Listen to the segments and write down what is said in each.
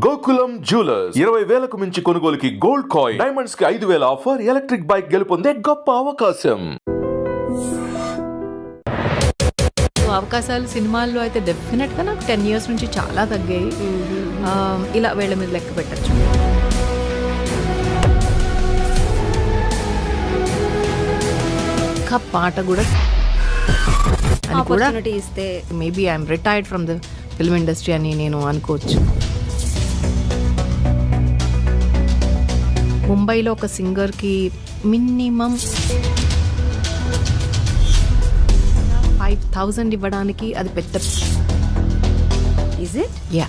Gokulam jewellers 20,000కు మించి కొనుగోలుకి gold coin, diamonds కి 5,000 ఆఫర్, ఎలక్ట్రిక్ బైక్ గెలుపొందే గొప్ప అవకాశం. అవకాశాలు సినిమాల్లో అయితే డెఫినెట్గా నాకు 10 years నుంచి చాలా తగ్గాయి. ఇలా వేళ్ళ మీద లెక్క పెట్టచ్చు. పాట కూడా ఇస్తే maybe I'm retired from the film industry అని నేను అనుకోవచ్చు. ముంబైలో ఒక సింగర్కి మినిమం 5,000 ఇవ్వడానికి అది పెద్ద. Is it? యా.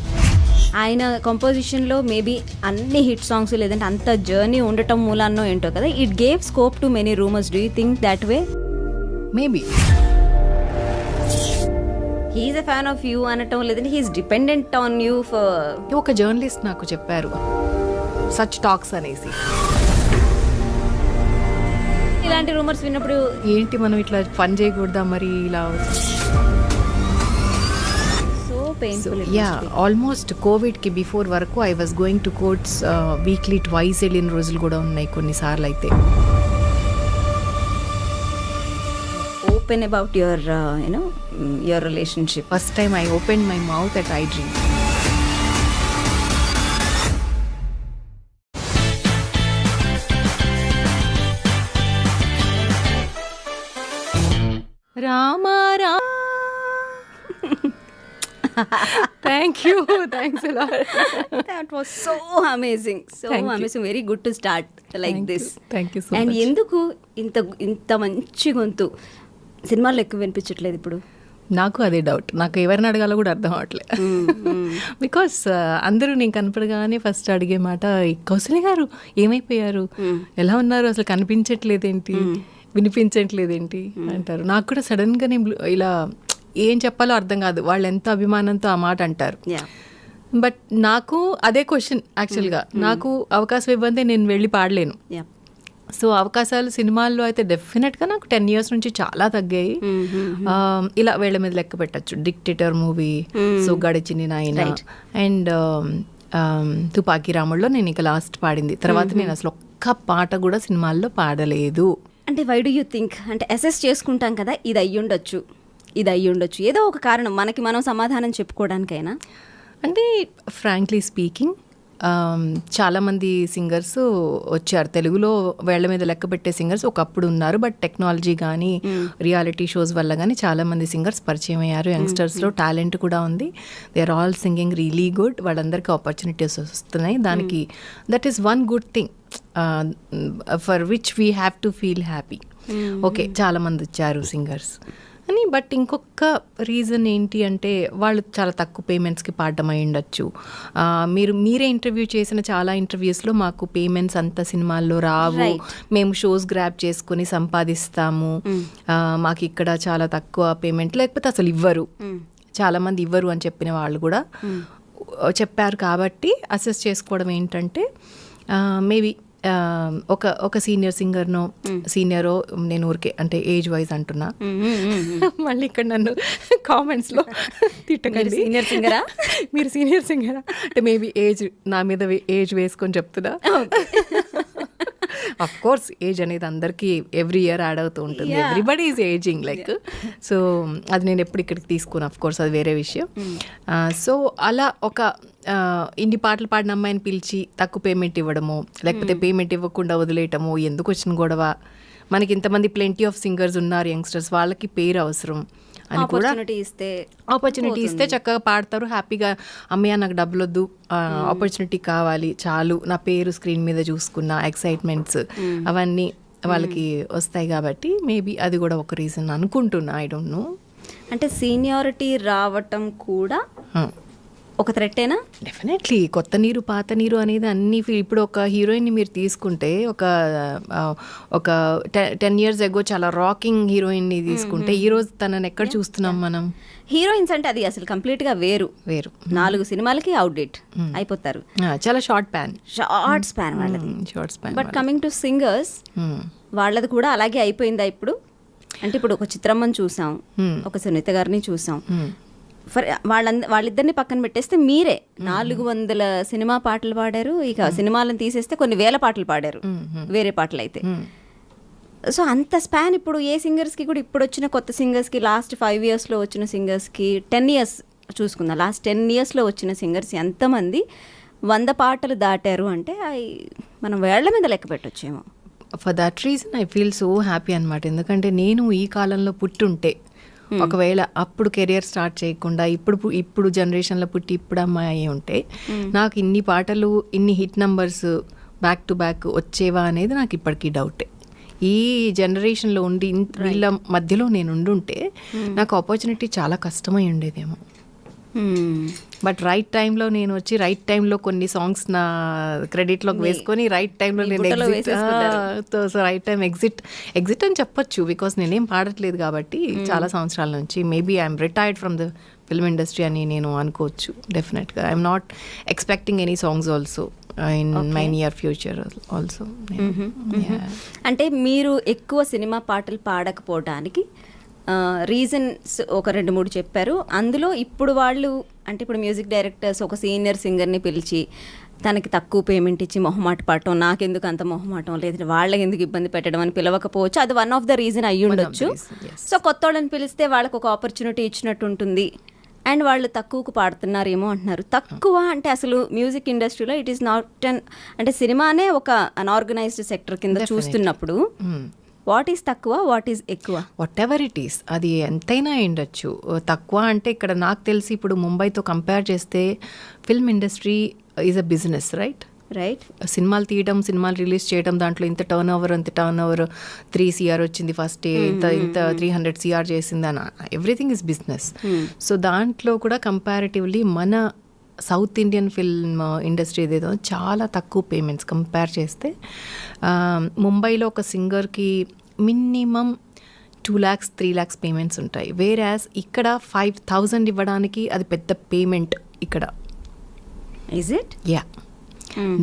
ఆయన కంపోజిషన్లో మేబీ అన్ని హిట్ సాంగ్స్ లేదంటే అంత జర్నీ ఉండటం మూలాన్నో ఏంటో కదా, it gave scope to many rumours. Do you think that way? Maybe he's a fan of you అనటం లేదంటే he's dependent on you for. ఒక జర్నలిస్ట్ నాకు చెప్పారు సచ్ టాక్స్ అనేసి. ఇలాంటి రూమర్స్ విన్నప్పుడు ఏంటి మనం ఇట్లా ఫన్ చేయకూడదా మరి ఇలా. యా, ఆల్మోస్ట్ కోవిడ్కి బిఫోర్ వరకు I was going to courts weekly twice వెళ్ళిన రోజులు కూడా ఉన్నాయి కొన్నిసార్లు అయితే. Open about your your relationship. First time I open my mouth at I dream. Rama రా. Thank you. Thanks a lot. That was so amazing. So amazing. Very good to start like this. Thank you so much. And ఎందుకు ఇంత మంచి గొంతు సినిమాల్లో ఎక్కువ వినిపించట్లేదు ఇప్పుడు? నాకు అదే డౌట్. నాకు ఎవరిని అడగాలో కూడా అర్థం అవట్లేదు. బికాస్ అందరూ నేను కనపడగానే ఫస్ట్ అడిగే మాట, కౌసల్య గారు ఏమైపోయారు, ఎలా ఉన్నారు, అసలు కనిపించట్లేదేంటి, వినిపించట్లేదేంటి అంటారు. నాకు కూడా సడన్గా నేను ఇలా ఏం చెప్పాలో అర్థం కాదు. వాళ్ళు ఎంత అభిమానంతో ఆ మాట అంటారు. బట్ నాకు అదే క్వశ్చన్ యాక్చువల్గా. నాకు అవకాశం ఇవ్వందే నేను వెళ్ళి పాడలేను. సో అవకాశాలు సినిమాల్లో అయితే డెఫినెట్గా నాకు 10 years నుంచి చాలా తగ్గాయి. ఇలా వేళ్ళ మీద లెక్క పెట్టచ్చు. డిక్టేటర్ మూవీ, సో గడిచిన నాయన అండ్ తుపాకీ రాముడులో నేను ఇక లాస్ట్ పాడింది. తర్వాత నేను అసలు ఒక్క పాట కూడా సినిమాల్లో పాడలేదు. అంటే వై డూ యూ థింక్? అంటే అసెస్ చేసుకుంటాం కదా, ఇది అయ్యుండొచ్చు, ఇది అయ్యుండొచ్చు, ఏదో ఒక కారణం మనకి మనం సమాధానం చెప్పుకోవడానికైనా. అంటే ఫ్రాంక్లీ స్పీకింగ్ చాలామంది సింగర్స్ వచ్చారు తెలుగులో వేళ్ల మీద లెక్క పెట్టే సింగర్స్ ఒకప్పుడు ఉన్నారు. బట్ టెక్నాలజీ కానీ రియాలిటీ షోస్ వల్ల కానీ చాలామంది సింగర్స్ పరిచయం అయ్యారు. యంగ్స్టర్స్లో టాలెంట్ కూడా ఉంది. They are all singing really good. వాళ్ళందరికీ ఆపర్చునిటీస్ వస్తున్నాయి. దానికి that is one good thing for which we have to feel happy. Okay, చాలామంది వచ్చారు సింగర్స్ అని. బట్ ఇంకొక రీజన్ ఏంటి అంటే వాళ్ళు చాలా తక్కువ పేమెంట్స్కి పాడడం అయి ఉండొచ్చు. మీరే ఇంటర్వ్యూ చేసిన చాలా ఇంటర్వ్యూస్లో మాకు పేమెంట్స్ అంత సినిమాల్లో రావు, మేము షోస్ గ్రాప్ చేసుకుని సంపాదిస్తాము, మాకు ఇక్కడ చాలా తక్కువ పేమెంట్, లేకపోతే అసలు ఇవ్వరు, చాలామంది ఇవ్వరు అని చెప్పిన వాళ్ళు కూడా చెప్పారు. కాబట్టి అసెస్ చేసుకోవడం ఏంటంటే మేబీ ఒక సీనియర్ సింగర్నో సీనియరో, నేను ఊరికే అంటే ఏజ్ వైజ్ అంటున్నా, మళ్ళీ ఇక్కడ నన్ను కామెంట్స్లో తిట్టకండి. సీనియర్ సింగరా మీరు సీనియర్ సింగరా అంటే మేబీ ఏజ్ నా మీద ఏజ్ వేసుకొని చెప్తుందా. అఫ్ కోర్స్ ఏజ్ అనేది అందరికీ ఎవ్రీ ఇయర్ యాడ్ అవుతూ ఉంటుంది. Everybody is ageing like. So అది నేను ఎప్పుడు ఇక్కడికి తీసుకుని అఫ్ కోర్స్ అది వేరే విషయం. సో అలా ఒక ఇన్ని పాటలు పాడిన అమ్మాయిని పిలిచి తక్కువ పేమెంట్ ఇవ్వడము, లేకపోతే పేమెంట్ ఇవ్వకుండా వదిలేయటము, ఎందుకు వచ్చిన గొడవ, మనకి ఇంతమంది ప్లెంటీ ఆఫ్ సింగర్స్ ఉన్నారు, యంగ్స్టర్స్, వాళ్ళకి పేరు అవసరం అని కూడా ఆపర్చునిటీ ఇస్తే చక్కగా పాడతారు హ్యాపీగా. అమ్మయ్య నాకు డబ్బులు వద్దు, ఆపర్చునిటీ కావాలి చాలు, నా పేరు స్క్రీన్ మీద చూసుకున్న ఎక్సైట్మెంట్స్ అవన్నీ వాళ్ళకి వస్తాయి. కాబట్టి మేబీ అది కూడా ఒక రీజన్ అనుకుంటున్నా. I don't know. అంటే సీనియారిటీ రావటం కూడా ఒక థ్రెట్టేనా? డెఫినెట్లీ. కొత్త నీరు పాత నీరు అనేది అన్ని. ఇప్పుడు ఒక హీరోయిన్ని మీరు తీసుకుంటే ఒక 10 years ago చాలా రాకింగ్ హీరోయిన్ని తీసుకుంటే ఈరోజు తనని ఎక్కడ చూస్తున్నాం మనం? హీరోయిన్స్ అంటే అది అసలు కంప్లీట్గా వేరు. 4 సినిమాలకి అవుట్డేట్ అయిపోతారు. చాలా షార్ట్ స్పాన్ వాళ్ళది. బట్ కమింగ్ టు సింగర్స్, వాళ్ళది కూడా అలాగే అయిపోయిందా ఇప్పుడు? అంటే ఇప్పుడు ఒక చిత్రమ్మని చూసాం, ఒక సునీత గారిని చూసాం, వాళ్ళిద్దరిని పక్కన పెట్టేస్తే మీరే 400 సినిమా పాటలు పాడారు, ఇక సినిమాలను తీసేస్తే కొన్ని వేల పాటలు పాడారు వేరే పాటలు అయితే. సో అంత స్పాన్ ఇప్పుడు ఏ సింగర్స్కి కూడా ఇప్పుడు వచ్చిన కొత్త సింగర్స్కి లాస్ట్ 5 yearsలో వచ్చిన సింగర్స్కి 10 years చూసుకుందాం, లాస్ట్ 10 yearsలో వచ్చిన సింగర్స్ ఎంతమంది 100 పాటలు దాటారు అంటే మనం వేళ్ల మీద లెక్క పెట్టొచ్చేమో. For that reason I feel so happy అనమాట. ఎందుకంటే నేను ఈ కాలంలో పుట్టుంటే ఒకవేళ అప్పుడు కెరియర్ స్టార్ట్ చేయకుండా ఇప్పుడు జనరేషన్లో పుట్టి ఇప్పుడు అమ్మాయి అయి ఉంటే నాకు ఇన్ని పాటలు ఇన్ని hit numbers back to back వచ్చేవా అనేది నాకు ఇప్పటికీ డౌటే. ఈ జనరేషన్లో ఉండి వీళ్ళ మధ్యలో నేను ఉండుంటే నాకు ఆపర్చునిటీ చాలా కష్టమై ఉండేదేమో. బట్ రైట్ టైంలో నేను వచ్చి రైట్ టైంలో కొన్ని సాంగ్స్ నా క్రెడిట్లోకి వేసుకొని రైట్ టైంలో నేను సో రైట్ టైం ఎగ్జిట్ అని చెప్పొచ్చు. బికాస్ నేనేం పాడట్లేదు కాబట్టి చాలా సంవత్సరాల నుంచి. Maybe I'm retired from the film industry అని నేను అనుకోవచ్చు. డెఫినెట్గా I'm not expecting any songs also in my near future also. అంటే మీరు ఎక్కువ సినిమా పాటలు పాడకపోవడానికి రీజన్స్ ఒక 2-3 చెప్పారు. అందులో ఇప్పుడు వాళ్ళు అంటే ఇప్పుడు మ్యూజిక్ డైరెక్టర్స్ ఒక సీనియర్ సింగర్ని పిలిచి తనకి తక్కువ పేమెంట్ ఇచ్చి మొహమాట పడటం, నాకెందుకు అంత మొహమాటం, లేదంటే వాళ్ళకి ఎందుకు ఇబ్బంది పెట్టడం అని పిలవకపోవచ్చు. అది వన్ ఆఫ్ ద రీజన్ అయ్యి ఉండొచ్చు. సో కొత్త వాళ్ళని పిలిస్తే వాళ్ళకి ఒక ఆపర్చునిటీ ఇచ్చినట్టు ఉంటుంది అండ్ వాళ్ళు తక్కువకు పాడుతున్నారేమో అంటున్నారు. తక్కువ అంటే అసలు మ్యూజిక్ ఇండస్ట్రీలో ఇట్ ఈస్ నాట్ అంటే సినిమానే ఒక అన్ఆర్గనైజ్డ్ సెక్టర్ కింద చూస్తున్నప్పుడు వాట్ ఈస్ తక్కువ, వాట్ ఈస్ ఎక్కువ? వాట్ ఎవర్ ఇట్ ఈస్, అది ఎంతైనా ఉండొచ్చు. తక్కువ అంటే ఇక్కడ నాకు తెలిసి ఇప్పుడు ముంబైతో కంపేర్ చేస్తే film industry is a business, right? సినిమాలు తీయడం, సినిమాలు రిలీజ్ చేయడం, దాంట్లో ఇంత టర్న్ ఓవర్ 3 CR వచ్చింది ఫస్ట్ డే, ఇంత 300 CR చేసింది అని, ఎవ్రీథింగ్ ఇస్ బిజినెస్. సో దాంట్లో కూడా కంపారిటివ్లీ మన సౌత్ ఇండియన్ ఫిల్మ్ ఇండస్ట్రీ ఏదేదో చాలా తక్కువ పేమెంట్స్ కంపేర్ చేస్తే. ముంబైలో ఒక సింగర్కి మినిమం 2 lakhs 3 lakhs పేమెంట్స్ ఉంటాయి. వేరాస్ ఇక్కడ 5,000 ఇవ్వడానికి అది పెద్ద పేమెంట్ ఇక్కడ. Is it? యా.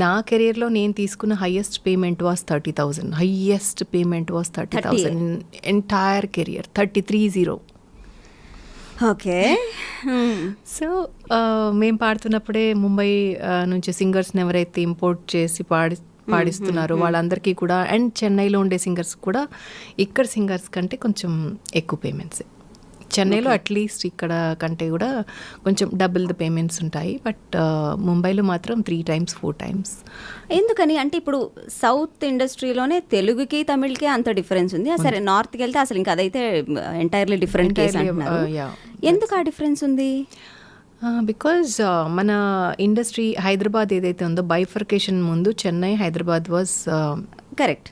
నా కెరియర్లో నేను తీసుకున్న highest payment was 30,000. Highest payment was 30,000 entire career. 33,000. Okay. So మేము పాడుతున్నప్పుడే ముంబై నుంచి సింగర్స్ని ఎవరైతే ఇంపోర్ట్ చేసి పాడిస్తున్నారో వాళ్ళందరికీ కూడా, అండ్ చెన్నైలో ఉండే సింగర్స్ కూడా ఇక్కడ సింగర్స్ కంటే కొంచెం ఎక్కువ పేమెంట్స్. చెన్నైలో అట్లీస్ట్ ఇక్కడ కంటే కూడా కొంచెం డబుల్ ద పేమెంట్స్ ఉంటాయి. బట్ ముంబైలో మాత్రం 3 times 4 times. ఎందుకని అంటే ఇప్పుడు సౌత్ ఇండస్ట్రీలోనే తెలుగుకి తమిళ్కి అంత డిఫరెన్స్ ఉంది. సరే నార్త్కి వెళ్తే అసలు ఇంకా అదైతే ఎంటైర్లీ డిఫరెంట్ కేస్ అంటున్నారు. ఎందుకు ఆ డిఫరెన్స్ ఉంది? బికాజ్ మన ఇండస్ట్రీ హైదరాబాద్ ఏదైతే ఉందో బైఫర్కేషన్ ముందు Chennai, Hyderabad was correct.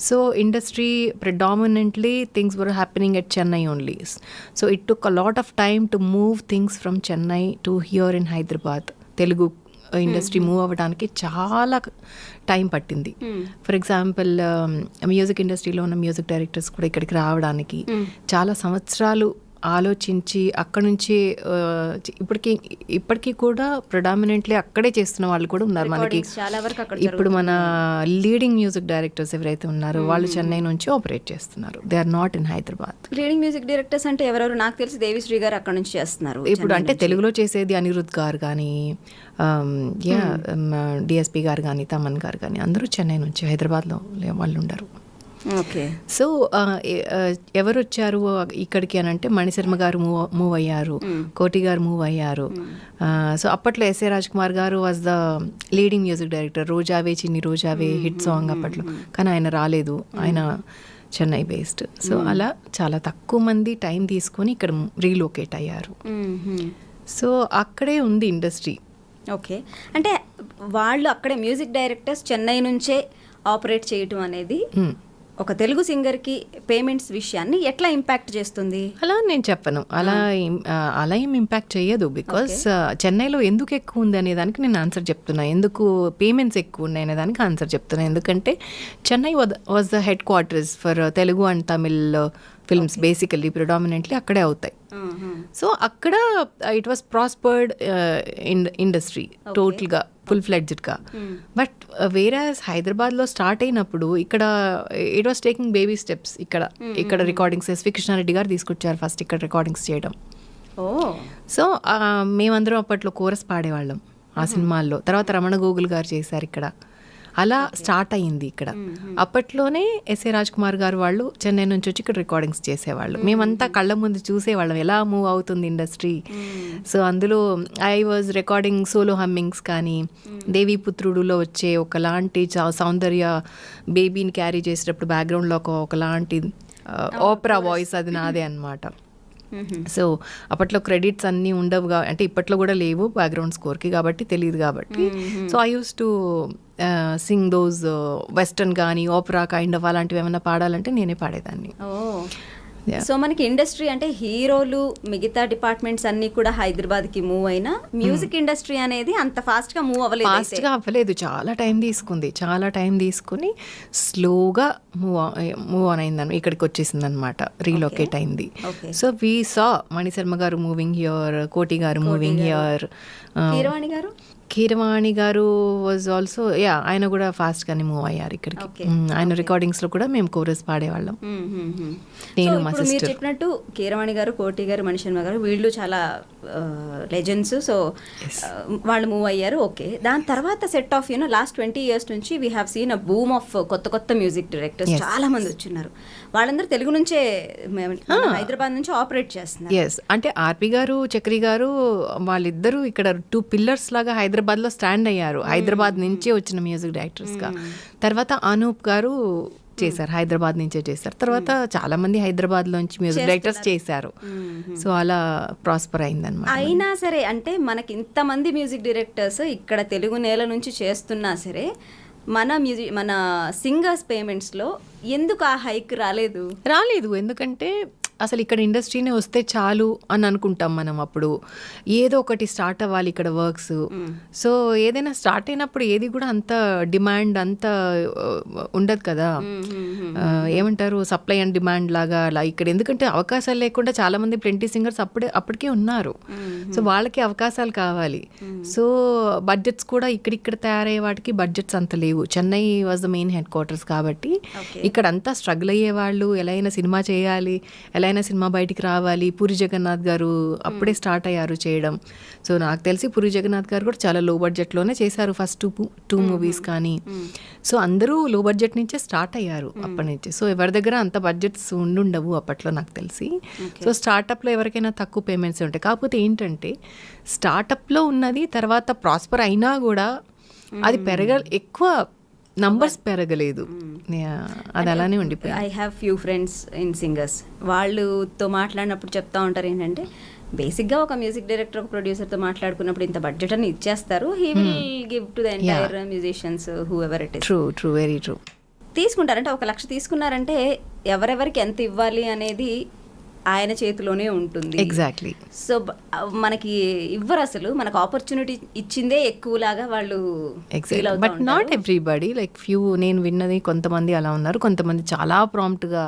So industry predominantly things were happening at Chennai only. So it took a lot of time to move things from Chennai to here in Hyderabad. Telugu industry move అవ్వడానికి చాలా time పట్టింది. For example music ఇండస్ట్రీలో ఉన్న music directors కూడా ఇక్కడికి రావడానికి చాలా సంవత్సరాలు ఆలోచించి అక్కడ నుంచి ఇప్పటికీ కూడా ప్రొడామినెంట్లీ అక్కడే చేస్తున్న వాళ్ళు కూడా ఉన్నారు మనకి. ఇప్పుడు మన లీడింగ్ మ్యూజిక్ డైరెక్టర్స్ ఎవరైతే ఉన్నారో వాళ్ళు చెన్నై నుంచి ఆపరేట్ చేస్తున్నారు. They are not in Hyderabad. Leading music directors అంటే ఎవరెవరు? నాకు తెలిసి దేవిశ్రీ గారు అక్కడ నుంచి చేస్తున్నారు. ఇప్పుడు అంటే తెలుగులో చేసేది అనిరుద్ గారు కానీ, డిఎస్పి గారు కానీ, తమన్ గారు కానీ అందరూ చెన్నై నుంచి, హైదరాబాద్లో వాళ్ళు ఉండరు. ఓకే. సో ఎవరు వచ్చారు ఇక్కడికి అని అంటే మణిశర్మ గారు మూవ్ అయ్యారు, కోటి గారు మూవ్ అయ్యారు. సో అప్పట్లో ఎస్ఏ రాజ్ కుమార్ గారు was the leading music director. రోజావే చిన్ని రోజావే హిట్ సాంగ్ అప్పట్లో, కానీ ఆయన రాలేదు, ఆయన చెన్నై బేస్డ్. సో అలా చాలా తక్కువ మంది టైం తీసుకొని ఇక్కడ రీలోకేట్ అయ్యారు. సో అక్కడే ఉంది ఇండస్ట్రీ. ఓకే. అంటే వాళ్ళు అక్కడే మ్యూజిక్ డైరెక్టర్స్ చెన్నై నుంచే ఆపరేట్ చేయటం అనేది ఒక తెలుగు సింగర్కి పేమెంట్స్ విషయాన్ని ఎట్లా ఇంపాక్ట్ చేస్తుంది? అలా నేను చెప్పను, అలా ఏం ఇంపాక్ట్ చేయదు. బికాస్ చెన్నైలో ఎందుకు ఎక్కువ ఉంది అనే దానికి నేను ఆన్సర్ చెప్తున్నా, ఎందుకు పేమెంట్స్ ఎక్కువ ఉన్నాయి అనే దానికి ఆన్సర్ చెప్తున్నా. ఎందుకంటే Chennai was the head quarters for Telugu and Tamil films. Basically predominantly అక్కడే అవుతాయి. సో అక్కడ ఇట్ వాస్ ప్రాస్పర్డ్ ఇండస్ట్రీ టోటల్గా ఫుల్ ఫ్లెడ్జ్డ్గా. బట్ వేరాస్ హైదరాబాద్లో స్టార్ట్ అయినప్పుడు ఇక్కడ it was taking baby steps. ఇక్కడ రికార్డింగ్స్ ఎస్వి కృష్ణారెడ్డి గారు తీసుకొచ్చారు ఫస్ట్ ఇక్కడ రికార్డింగ్స్ చేయడం. ఓ సో మేమందరం అప్పట్లో కోరస్ పాడేవాళ్ళం ఆ సినిమాల్లో. తర్వాత రమణ గోగుల్ గారు చేశారు ఇక్కడ. అలా స్టార్ట్ అయ్యింది ఇక్కడ. అప్పట్లోనే ఎస్ఏ రాజ్ కుమార్ గారు వాళ్ళు చెన్నై నుంచి వచ్చి ఇక్కడ రికార్డింగ్స్ చేసేవాళ్ళు. మేమంతా కళ్ళ ముందు చూసేవాళ్ళం ఎలా మూవ్ అవుతుంది ఇండస్ట్రీ. సో అందులో I was recording solo hummings కానీ, దేవీపుత్రుడులో వచ్చే ఒకలాంటి సౌందర్య బేబీని క్యారీ చేసేటప్పుడు బ్యాక్గ్రౌండ్లో ఒకలాంటి ఓపెరా వాయిస్ అది నాదే అనమాట. సో అప్పట్లో క్రెడిట్స్ అన్నీ ఉండవుగా, అంటే ఇప్పట్లో కూడా లేవు బ్యాక్గ్రౌండ్ స్కోర్కి కాబట్టి తెలియదు కాబట్టి. So I use to sing those western కానీ ఓపెరా కైండ్ ఆఫ్ అలాంటివి ఏమైనా పాడాలంటే నేనే పాడేదాన్ని. సో మనకి ఇండస్ట్రీ అంటే హీరోలు మిగతా డిపార్ట్మెంట్స్ అన్ని కూడా హైదరాబాద్కి మూవ్ అయినా మ్యూజిక్ ఇండస్ట్రీ అనేది అంత ఫాస్ట్గా మూవ్ అవ్వలేదు. ఫాస్ట్గా అవ్వలేదు, చాలా టైం తీసుకుని స్లోగా మూవ్ ఆన్ అయిందని ఇక్కడికి వచ్చేసింది అనమాట, రీలొకేట్ అయింది. సో వీ సా మణిశర్మ గారు మూవింగ్ హియర్, కోటి గారు మూవింగ్ హియర్, కీరవాణి గారు వాజ్ ఆల్సో ఆయన కూడా ఫాస్ట్గానే మూవ్ అయ్యారు ఇక్కడికి. ఆయన రికార్డింగ్స్లో కూడా మేము కోరస్ పాడేవాళ్ళం, నేను మా సిస్టర్. మీరు చెప్పినట్టు కీరవాణి గారు, కోటి గారు, మణిశర్మ గారు వీళ్ళు చాలా లెజెండ్స్. సో వాళ్ళు మూవ్ అయ్యారు. ఓకే, దాని తర్వాత సెట్ ఆఫ్ లాస్ట్ 20 years నుంచి we have seen a boom of కొత్త మ్యూజిక్ డైరెక్టర్స్ చాలా మంది వచ్చిన్నారు. వాళ్ళందరూ తెలుగు నుంచే హైదరాబాద్ నుంచి ఆపరేట్ చేస్తున్నారు. ఎస్, అంటే ఆర్పి గారు, చక్రి గారు వాళ్ళిద్దరూ ఇక్కడ 2 pillars లాగా హైదరాబాద్లో స్టాండ్ అయ్యారు, హైదరాబాద్ నుంచే వచ్చిన మ్యూజిక్ డైరెక్టర్స్గా. తర్వాత అనూప్ గారు చేశారు, హైదరాబాద్ నుంచే చేశారు. తర్వాత చాలా మంది హైదరాబాద్ లోంచి మ్యూజిక్ డైరెక్టర్స్ చేశారు. సో అలా ప్రాస్పర్ అయిందన్నమాట. అయినా సరే అంటే మనకి ఇంతమంది మ్యూజిక్ డైరెక్టర్స్ ఇక్కడ తెలుగు నేల నుంచి చేస్తున్నా సరే మన సింగర్స్ పేమెంట్స్లో ఎందుకు ఆ హైక్ రాలేదు? ఎందుకంటే అసలు ఇక్కడ ఇండస్ట్రీనే వస్తే చాలు అని అనుకుంటాం మనం. అప్పుడు ఏదో ఒకటి స్టార్ట్ అవ్వాలి ఇక్కడ వర్క్స్. సో ఏదైనా స్టార్ట్ అయినప్పుడు ఏది కూడా అంత డిమాండ్ అంత ఉండదు కదా, ఏమంటారు సప్లై అండ్ డిమాండ్ లాగా అలా ఇక్కడ. ఎందుకంటే అవకాశాలు లేకుండా చాలా మంది ప్లెంటీ సింగర్స్ అప్పటికే ఉన్నారు. సో వాళ్ళకి అవకాశాలు కావాలి. సో బడ్జెట్స్ కూడా ఇక్కడిక్కడ తయారయ్యే వాటికి బడ్జెట్స్ అంత లేవు. Chennai was the main head quarters కాబట్టి ఇక్కడ అంతా స్ట్రగుల్ అయ్యేవాళ్ళు. ఎలా అయినా సినిమా చేయాలి, ఎలా అయినా సినిమా బయటికి రావాలి. పూరి జగన్నాథ్ గారు అప్పుడే స్టార్ట్ అయ్యారు చేయడం. సో నాకు తెలిసి పూరి జగన్నాథ్ గారు కూడా చాలా లో బడ్జెట్లోనే చేశారు ఫస్ట్ టూ మూవీస్ కానీ. సో అందరూ లో బడ్జెట్ నుంచే స్టార్ట్ అయ్యారు అప్పటి నుంచి. సో ఎవరి దగ్గర అంత బడ్జెట్స్ ఉండుండవు అప్పట్లో నాకు తెలిసి. సో స్టార్టప్లో ఎవరికైనా తక్కువ పేమెంట్స్ ఉంటాయి. కాకపోతే ఏంటంటే స్టార్టప్లో ఉన్నది తర్వాత ప్రాస్పర్ అయినా కూడా అది ఎక్కువ నంబర్స్ పెరగలేదు, అది అలానే ఉండిపోయింది. I have few friends in singers. వాళ్ళతో మాట్లాడినప్పుడు చెప్తా ఉంటారు ఏంటంటే బేసిక్గా ఒక మ్యూజిక్ డైరెక్టర్ ఒక ప్రొడ్యూసర్తో మాట్లాడుకున్నప్పుడు ఇంత బడ్జెట్ అని ఇచ్చేస్తారు, he will give to the entire musicians who ever it is. True very true. తీసుకుంటారంటే 1 లక్ష తీసుకున్నారంటే ఎవరెవరికి ఎంత ఇవ్వాలి అనేది ఆయన చేతిలోనే ఉంటుంది. ఎగ్జాక్ట్లీ. సో మనకి ఇవ్వరు, అసలు మనకు ఆపర్చునిటీ ఇచ్చిందే ఎక్కువలాగా వాళ్ళు. But not everybody, like few నేను విన్నది కొంతమంది అలా ఉన్నారు, కొంతమంది చాలా ప్రాంప్ట్గా.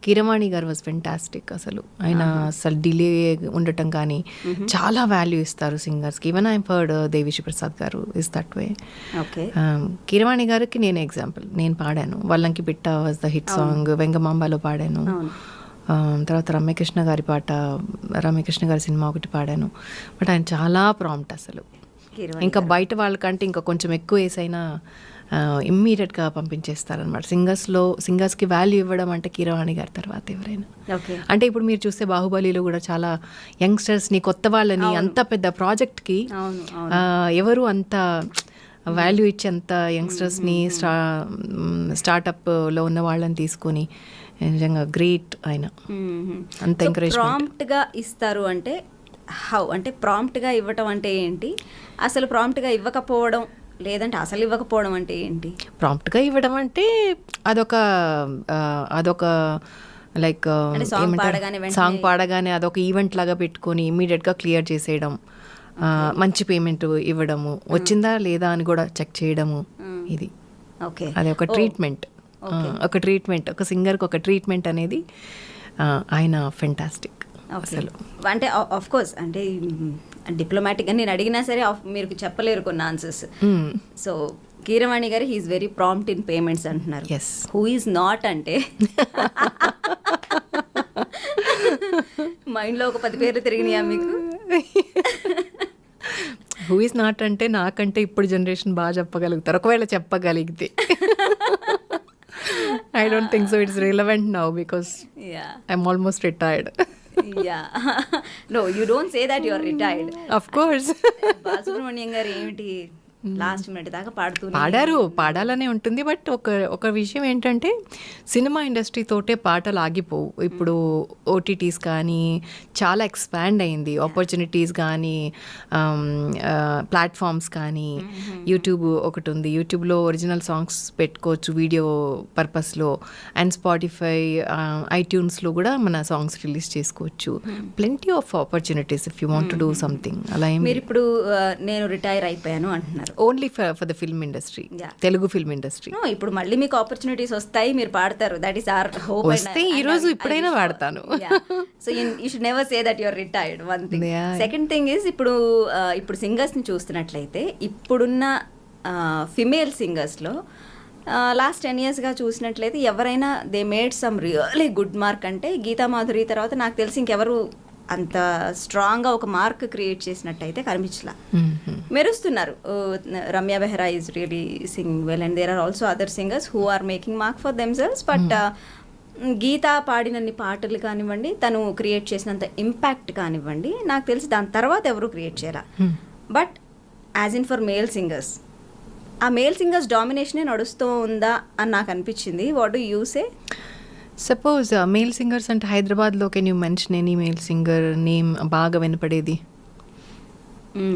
కీరవాణి గారు వాజ్ ఫెంటాస్టిక్. అసలు ఆయన అసలు డిలే ఉండటం కానీ చాలా వాల్యూ ఇస్తారు సింగర్స్కి. Even I heard Devi Sri Prasad garu is that way. Keeravani గారికి నేను ఎగ్జాంపుల్, నేను పాడాను వల్లంకి పిట్ట వాజ్ ద హిట్ సాంగ్, వెంగమాంబాలో పాడాను. తర్వాత రమ్యకృష్ణ గారి పాట, రమ్యకృష్ణ గారి సినిమా ఒకటి పాడాను. బట్ ఆయన చాలా ప్రాంప్ట్ అసలు. ఇంకా బయట వాళ్ళకంటే ఇంకా కొంచెం ఎక్కువ వేసైనా ఇమ్మీడియట్గా పంపించేస్తారనమాట. సింగర్స్కి వాల్యూ ఇవ్వడం అంటే కీరవాణి గారి తర్వాత ఎవరైనా. అంటే ఇప్పుడు మీరు చూస్తే బాహుబలిలో కూడా చాలా యంగ్స్టర్స్ని, కొత్త వాళ్ళని, అంత పెద్ద ప్రాజెక్ట్కి ఎవరు అంత వాల్యూ ఇచ్చి అంత యంగ్స్టర్స్ని స్టార్టప్లో ఉన్న వాళ్ళని తీసుకొని నిజంగా గ్రేట్ ఆయన. అంత ఎంకరేజ్మెంట్. ప్రాంప్ట్గా ఇస్తారు అంటే హౌ, అంటే ప్రాంప్ట్గా ఇవ్వటం అంటే ఏంటి, అసలు ప్రాంప్ట్గా ఇవ్వకపోవడం లేదంటే అసలు ఇవ్వకపోవడం అంటే ఏంటి? ప్రాంప్ట్గా ఇవ్వడం అంటే అదొక లైక్ సాంగ్ పాడగానే అదొక ఈవెంట్ లాగా పెట్టుకొని ఇమ్మీడియట్గా క్లియర్ చేసేయడం, మంచి పేమెంట్ ఇవ్వడము, వచ్చిందా లేదా అని కూడా చెక్ చేయడము. ఇది అది ఒక ట్రీట్మెంట్, ఒక సింగర్కి ఒక ట్రీట్మెంట్ అనేది ఆయన ఫెంటాస్టిక్ అసలు. అంటే ఆఫ్ కోర్స్ అంటే డిప్లొమాటిక్గా నేను అడిగినా సరే మీరు చెప్పలేరు కొన్ని answers. So Keeravani garu he's very prompt in payments అంటున్నారు. ఎస్. హూ ఈజ్ నాట్ అంటే మైండ్లో ఒక 10 పేర్లు తిరిగినాయా మీకు? హూ ఇస్ నాట్ అంటే నాకంటే ఇప్పుడు జనరేషన్ బాగా చెప్పగలుగుతారు, ఒకవేళ చెప్పగలిగితే. I don't think so it's relevant now because yeah I'm almost retired. Yeah no you don't say that you are retired. Of course. Balasubrahmanyam garu ఏమిటి లాస్ట్ మినిట్ దాకా పాడారు, పాడాలనే ఉంటుంది. బట్ ఒక విషయం ఏంటంటే సినిమా ఇండస్ట్రీ తోటే పాటలు ఆగిపోవు. ఇప్పుడు ఓటీటీస్ కానీ చాలా ఎక్స్పాండ్ అయింది, ఆపర్చునిటీస్ కానీ ప్లాట్ఫామ్స్ కానీ. యూట్యూబ్ ఒకటి ఉంది, యూట్యూబ్లో ఒరిజినల్ సాంగ్స్ పెట్టుకోవచ్చు వీడియో పర్పస్లో. అండ్ స్పాటిఫై, ఐట్యూన్స్లో కూడా మన సాంగ్స్ రిలీజ్ చేసుకోవచ్చు. Plenty of opportunities if you want to do something. అలా ఏం మీరు ఇప్పుడు నేను రిటైర్ అయిపోయాను అంటున్నారు. Only for the film industry, Telugu film industry. ఇప్పుడు మళ్ళీ మీకు ఆపర్చునిటీస్ వస్తాయి, మీరు పాడతారు. That is our hope. వస్తే ఈ రోజు ఇప్పుడైనా పాడతాను. So you should never say that you are retired. One thing. Second thing is ఇప్పుడు సింగర్స్ ని చూస్తున్నట్లయితే ఇప్పుడున్న ఫిమేల్ సింగర్స్లో లాస్ట్ 10 yearsగా చూసినట్లయితే ఎవరైనా they made some really good mark అంటే గీతా మాధురి తర్వాత నాకు తెలిసి ఇంకెవరు అంత స్ట్రాంగ్గా ఒక మార్క్ క్రియేట్ చేసినట్టయితే కనిపించలా. మెరుస్తున్నారు. Ramya Behara is really sing well and there are also other singers who are making mark for themselves. But Geetha పాడినన్ని పాటలు కానివ్వండి, తను క్రియేట్ చేసినంత ఇంపాక్ట్ కానివ్వండి, నాకు తెలిసి దాని తర్వాత ఎవరు క్రియేట్ చేయాల. But as in for male singers, ఆ మేల్ సింగర్స్ డామినేషనే నడుస్తూ ఉందా అని నాకు అనిపించింది. What do you say? Suppose male singers అంటే హైదరాబాద్లో can you mention any male singer name బాగా వినపడేది?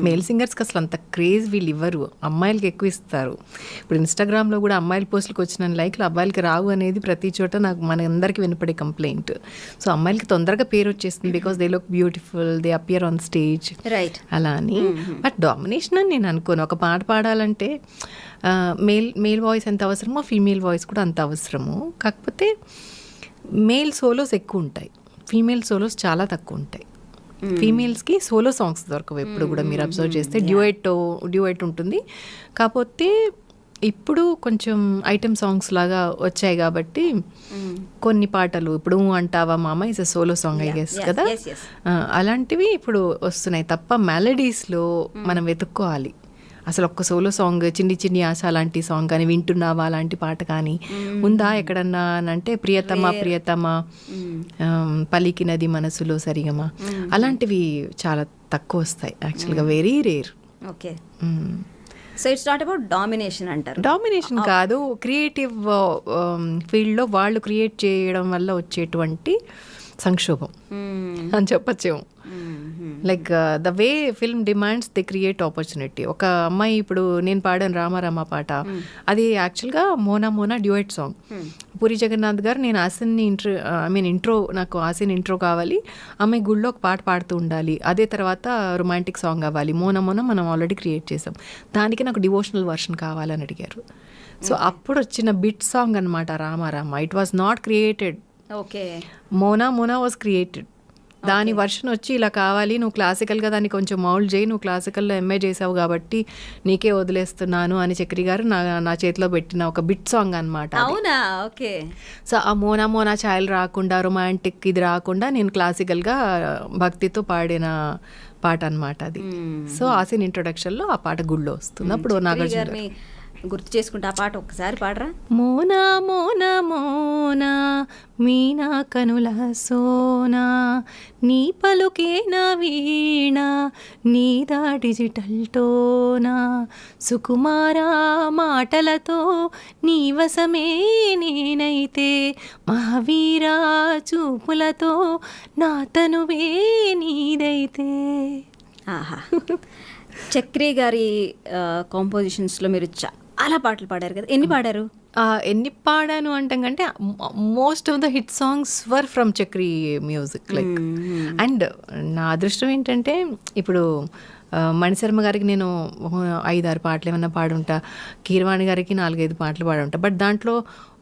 మేల్ సింగర్స్కి అసలు అంత క్రేజ్ వీళ్ళు ఇవ్వరు, అమ్మాయిలకి ఎక్కువ ఇస్తారు. ఇప్పుడు ఇన్స్టాగ్రామ్లో కూడా అమ్మాయిల పోస్టులకు వచ్చిన లైక్లు అబ్బాయిలకి రావు అనేది ప్రతి చోట నాకు మన అందరికీ వినపడే కంప్లైంట్. సో అమ్మాయిలకి తొందరగా పేరు వచ్చేస్తుంది because they look beautiful, they appear on stage, right, అలా అని. బట్ డామినేషన్ అని నేను అనుకోను. ఒక పాట పాడాలంటే మేల్ వాయిస్ ఎంత అవసరమో ఫీమేల్ వాయిస్ కూడా అంత అవసరము. కాకపోతే మేల్ సోలోస్ ఎక్కువ ఉంటాయి, ఫీమేల్ సోలోస్ చాలా తక్కువ ఉంటాయి. ఫీమేల్స్కి సోలో సాంగ్స్ దొరకవు ఎప్పుడు కూడా. మీరు అబ్జర్వ్ చేస్తే డ్యూయట్ ఉంటుంది. కాకపోతే ఇప్పుడు కొంచెం ఐటమ్ సాంగ్స్ లాగా వచ్చాయి కాబట్టి కొన్ని పాటలు ఇప్పుడు అంటావా మామ is a solo song I guess కదా, అలాంటివి ఇప్పుడు వస్తున్నాయి తప్ప మెలడీస్లో మనం వెతుక్కోవాలి. అసలు ఒక్క సోలో సాంగ్ చిన్ని చిన్ని ఆశ లాంటి సాంగ్ కానీ, వింటున్నావా లాంటి పాట కానీ ఉందా ఎక్కడన్నా అంటే ప్రియతమా ప్రియతమా, పలికినది మనసులో సరిగమా, అలాంటివి చాలా తక్కువ వస్తాయి యాక్చువల్గా, very rare. Okay, so it's not about domination అంటారు. డామినేషన్ కాదు, క్రియేటివ్ ఫీల్డ్లో వాళ్ళు క్రియేట్ చేయడం వల్ల వచ్చేటువంటి సంక్షోభం అని చెప్పచ్చేమో. Like the way film demands they create opportunity. ఒక అమ్మాయి ఇప్పుడు నేను పాడాను రామారామ పాట, అది యాక్చువల్గా మోనా మోనా డ్యూయట్ సాంగ్. పూరి జగన్నాథ్ గారు నేను ఆసిన్ని ఇంట్రో నాకు ఆసిన్ ఇంట్రో కావాలి, అమ్మాయి గుళ్ళో ఒక పాట పాడుతూ ఉండాలి, అదే తర్వాత రొమాంటిక్ సాంగ్ కావాలి. మోనా మోనా మనం ఆల్రెడీ క్రియేట్ చేసాం, దానికి నాకు డివోషనల్ వర్షన్ కావాలని అడిగారు. సో అప్పుడు వచ్చిన బిట్ సాంగ్ అనమాట Rama Rama. It was not created. Okay, Mona Mona was created. దాని వర్షన్ వచ్చి ఇలా కావాలి, నువ్వు క్లాసికల్గా దాన్ని కొంచెం మౌల్డ్ చేయి, నువ్వు క్లాసికల్లో ఎంఏ చేసావు కాబట్టి నీకే వదిలేస్తున్నాను అని చక్రి గారు నా చేతిలో పెట్టిన ఒక బిట్ సాంగ్ అనమాట. అవునా? ఓకే. సో ఆ మోనా మోనా ఛాయలు రాకుండా, రొమాంటిక్ ఇది రాకుండా నేను క్లాసికల్గా భక్తితో పాడిన పాట అనమాట అది. సో ఆసిన్ ఇంట్రొడక్షన్లో ఆ పాట గుళ్ళో వస్తుంది. అప్పుడు నాగార్జున గుర్తు చేసుకుంటే ఆ పాట ఒక్కసారి పాడరా. మోనా మోనా మోనా మీనా కనుల సోనా, నీ పలుకే నా వీణ నీదా డిజిటల్ టోనా, సుకుమారా మాటలతో నీ వశమే నేనైతే, మహావీరా చూపులతో నా తనువే నీదైతే. ఆహా, చక్రి గారి కాంపోజిషన్స్లో మీరు చాలా పాటలు పాడారు కదా, ఎన్ని పాడారు? ఎన్ని పాడాను అంటాం కంటే most of the hit songs were from Chakri music. Like and నా అదృష్టం ఏంటంటే ఇప్పుడు మణిశర్మ గారికి నేను 5-6 పాటలు ఏమన్నా పాడుంటా, కీరవాణి గారికి 4-5 పాటలు పాడుంటా. బట్ దాంట్లో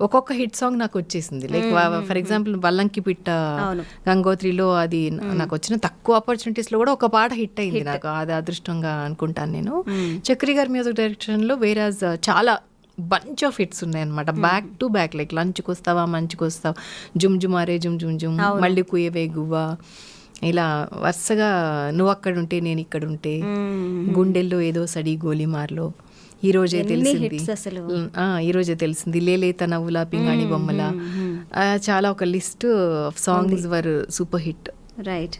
ఒక్కొక్క హిట్ సాంగ్ నాకు వచ్చేసింది. లైక్ ఫర్ ఎగ్జాంపుల్ వల్లంకి పిట్ట గంగోత్రిలో అది నాకు వచ్చిన తక్కువ ఆపర్చునిటీస్లో కూడా ఒక పాట హిట్ అయింది నాకు. అది అదృష్టంగా అనుకుంటాను నేను. చక్రి గారి మ్యూజిక్ డైరెక్షన్లో వేరాజ్ చాలా బంచ్ ఆఫ్ హిట్స్ ఉన్నాయన్నమాట, బ్యాక్ టు బ్యాక్. లైక్ లంచ్కి వస్తావా మంచికి వస్తావా, జుమ్ జుమారే జుమ్ జుమ్ జుమ్, మళ్ళీ కుయవే గువ్వా, ఇలా వరుసగా నువ్వు అక్కడ ఉంటే నేను ఇక్కడ ఉంటే, గుండెల్లో ఏదో సడి గోలిమార్లో, ఈరోజే తెలిసింది, ఈరోజే తెలిసింది, లేలేత నవ్వులా పింగాణి బొమ్మల, చాలా ఒక list of songs were super hit. Right.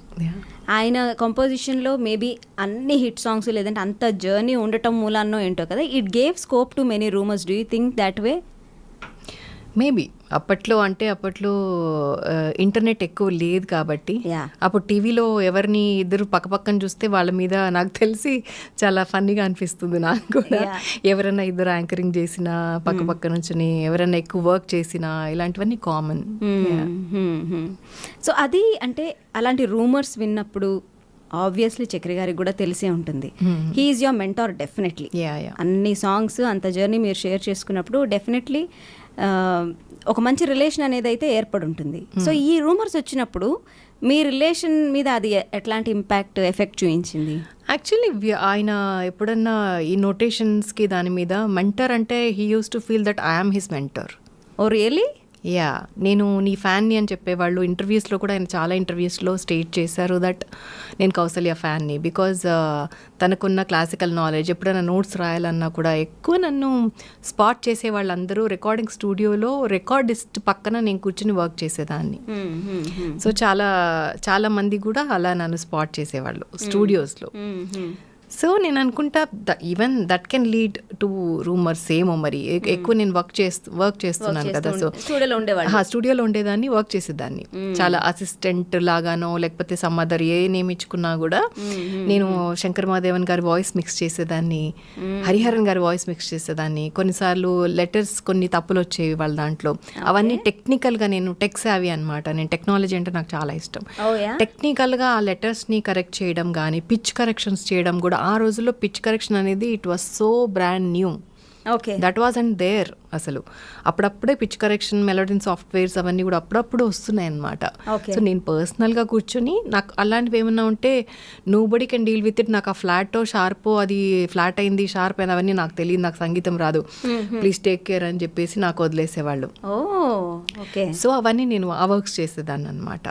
ఆయన కంపోజిషన్లో మేబీ అన్ని హిట్ సాంగ్స్ లేదంటే అంత జర్నీ ఉండటం మూలాన్నో ఏంటో కదా, it gave scope to many rumours. Do you think that way? Maybe అప్పట్లో ఇంటర్నెట్ ఎక్కువ లేదు కాబట్టి, అప్పుడు టీవీలో ఎవరిని ఇద్దరు పక్కపక్కన చూస్తే వాళ్ళ మీద నాకు తెలిసి చాలా ఫన్నీగా అనిపిస్తుంది నాకు కూడా. ఎవరైనా ఇద్దరు యాంకరింగ్ చేసినా, పక్క నుంచి ఎవరైనా ఎక్కువ వర్క్ చేసినా, ఇలాంటివన్నీ కామన్. సో అది అంటే అలాంటి రూమర్స్ విన్నప్పుడు ఆబ్వియస్లీ చక్రి గారికి కూడా తెలిసే ఉంటుంది. He's your mentor definitely. అన్ని సాంగ్స్ అంత జర్నీ మీరు షేర్ చేసుకున్నప్పుడు డెఫినెట్లీ ఒక మంచి రిలేషన్ అనేది అయితే ఏర్పడి ఉంటుంది. సో ఈ రూమర్స్ వచ్చినప్పుడు మీ రిలేషన్ మీద అది ఎట్లాంటి ఇంపాక్ట్ ఎఫెక్ట్ చూపించింది? యాక్చువల్లీ ఆయన ఎప్పుడన్నా ఈ నోటేషన్స్కి దాని మీద మెంటర్ అంటే he used to feel that I'm his mentor. Oh really? Yeah, నేను నీ ఫ్యాన్ని అని చెప్పేవాళ్ళు. ఇంటర్వ్యూస్లో కూడా ఆయన చాలా ఇంటర్వ్యూస్లో స్టేట్ చేశారు దట్ నేను కౌసల్య ఫ్యాన్ని, బికాజ్ తనకున్న క్లాసికల్ నాలెడ్జ్. ఎప్పుడైనా నోట్స్ రాయాలన్నా కూడా ఎక్కువ నన్ను స్పాట్ చేసే వాళ్ళందరూ రికార్డింగ్ స్టూడియోలో రికార్డిస్ట్ పక్కన నేను కూర్చుని వర్క్ చేసేదాన్ని. సో చాలా మంది కూడా అలా నన్ను స్పాట్ చేసేవాళ్ళు స్టూడియోస్లో. సో నేను అనుకుంటా even that can lead to rumours ఏమో మరి. ఎక్కువ నేను వర్క్ చేస్తున్నాను కదా, సో స్టూడియోలో ఉండేదాన్ని, వర్క్ చేసేదాన్ని. చాలా అసిస్టెంట్ లాగానో లేకపోతే సమ్ అదర్ ఏ నేమ్ ఇచ్చుకున్నా కూడా నేను శంకర్ మహాదేవన్ గారి వాయిస్ మిక్స్ చేసేదాన్ని, హరిహరన్ గారి వాయిస్ మిక్స్ చేసేదాన్ని. కొన్నిసార్లు లెటర్స్ కొన్ని తప్పులు వచ్చేవి వాళ్ళ దాంట్లో. అవన్నీ టెక్నికల్గా, నేను టెక్ సావి అనమాట. నేను టెక్నాలజీ అంటే నాకు చాలా ఇష్టం. టెక్నికల్గా ఆ లెటర్స్ని కరెక్ట్ చేయడం కానీ, పిచ్ కరెక్షన్స్ చేయడం కూడా. ఆ రోజుల్లో పిచ్ కరెక్షన్ అనేది it was so brand new. Okay, that was and there అసలు. అప్పుడప్పుడే పిచ్ కరెక్షన్, మెలోడిన్ సాఫ్ట్వేర్స్ అవన్నీ కూడా అప్పుడప్పుడు వస్తున్నాయి అనమాట. సో నేను పర్సనల్గా కూర్చొని నాకు అలాంటివి ఏమన్నా ఉంటే nobody can deal with it. నాకు ఆ ఫ్లాటో షార్పో, అది ఫ్లాట్ అయింది షార్ప్ అయింది అవన్నీ నాకు తెలియదు, నాకు సంగీతం రాదు, ప్లీజ్ టేక్ కేర్ అని చెప్పేసి నాకు వదిలేసేవాళ్ళు. సో అవన్నీ నేను ఆ వర్క్స్ చేసేదాన్ని అనమాట.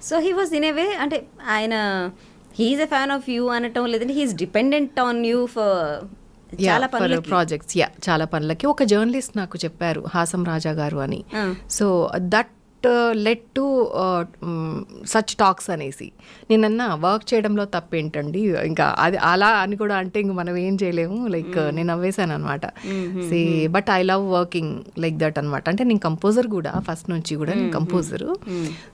So he was in a way, అంటే ఆయన he's a fan of you అనటం లేదంటే he's dependent on you for చాలా ప్రాజెక్ట్స్. చాలా పనులకి. ఒక జర్నలిస్ట్ నాకు చెప్పారు, హాసం రాజా గారు అని. So that led to such talks అనేసి. నేనన్నా వర్క్ చేయడంలో తప్పేంటండి, ఇంకా అది అలా అని కూడా అంటే ఇంక మనం ఏం చేయలేము. లైక్ నేను నవ్వేశాను అనమాట. See but I love working like that అనమాట. అంటే నేను కంపోజర్ కూడా, ఫస్ట్ నుంచి కూడా నేను కంపోజరు.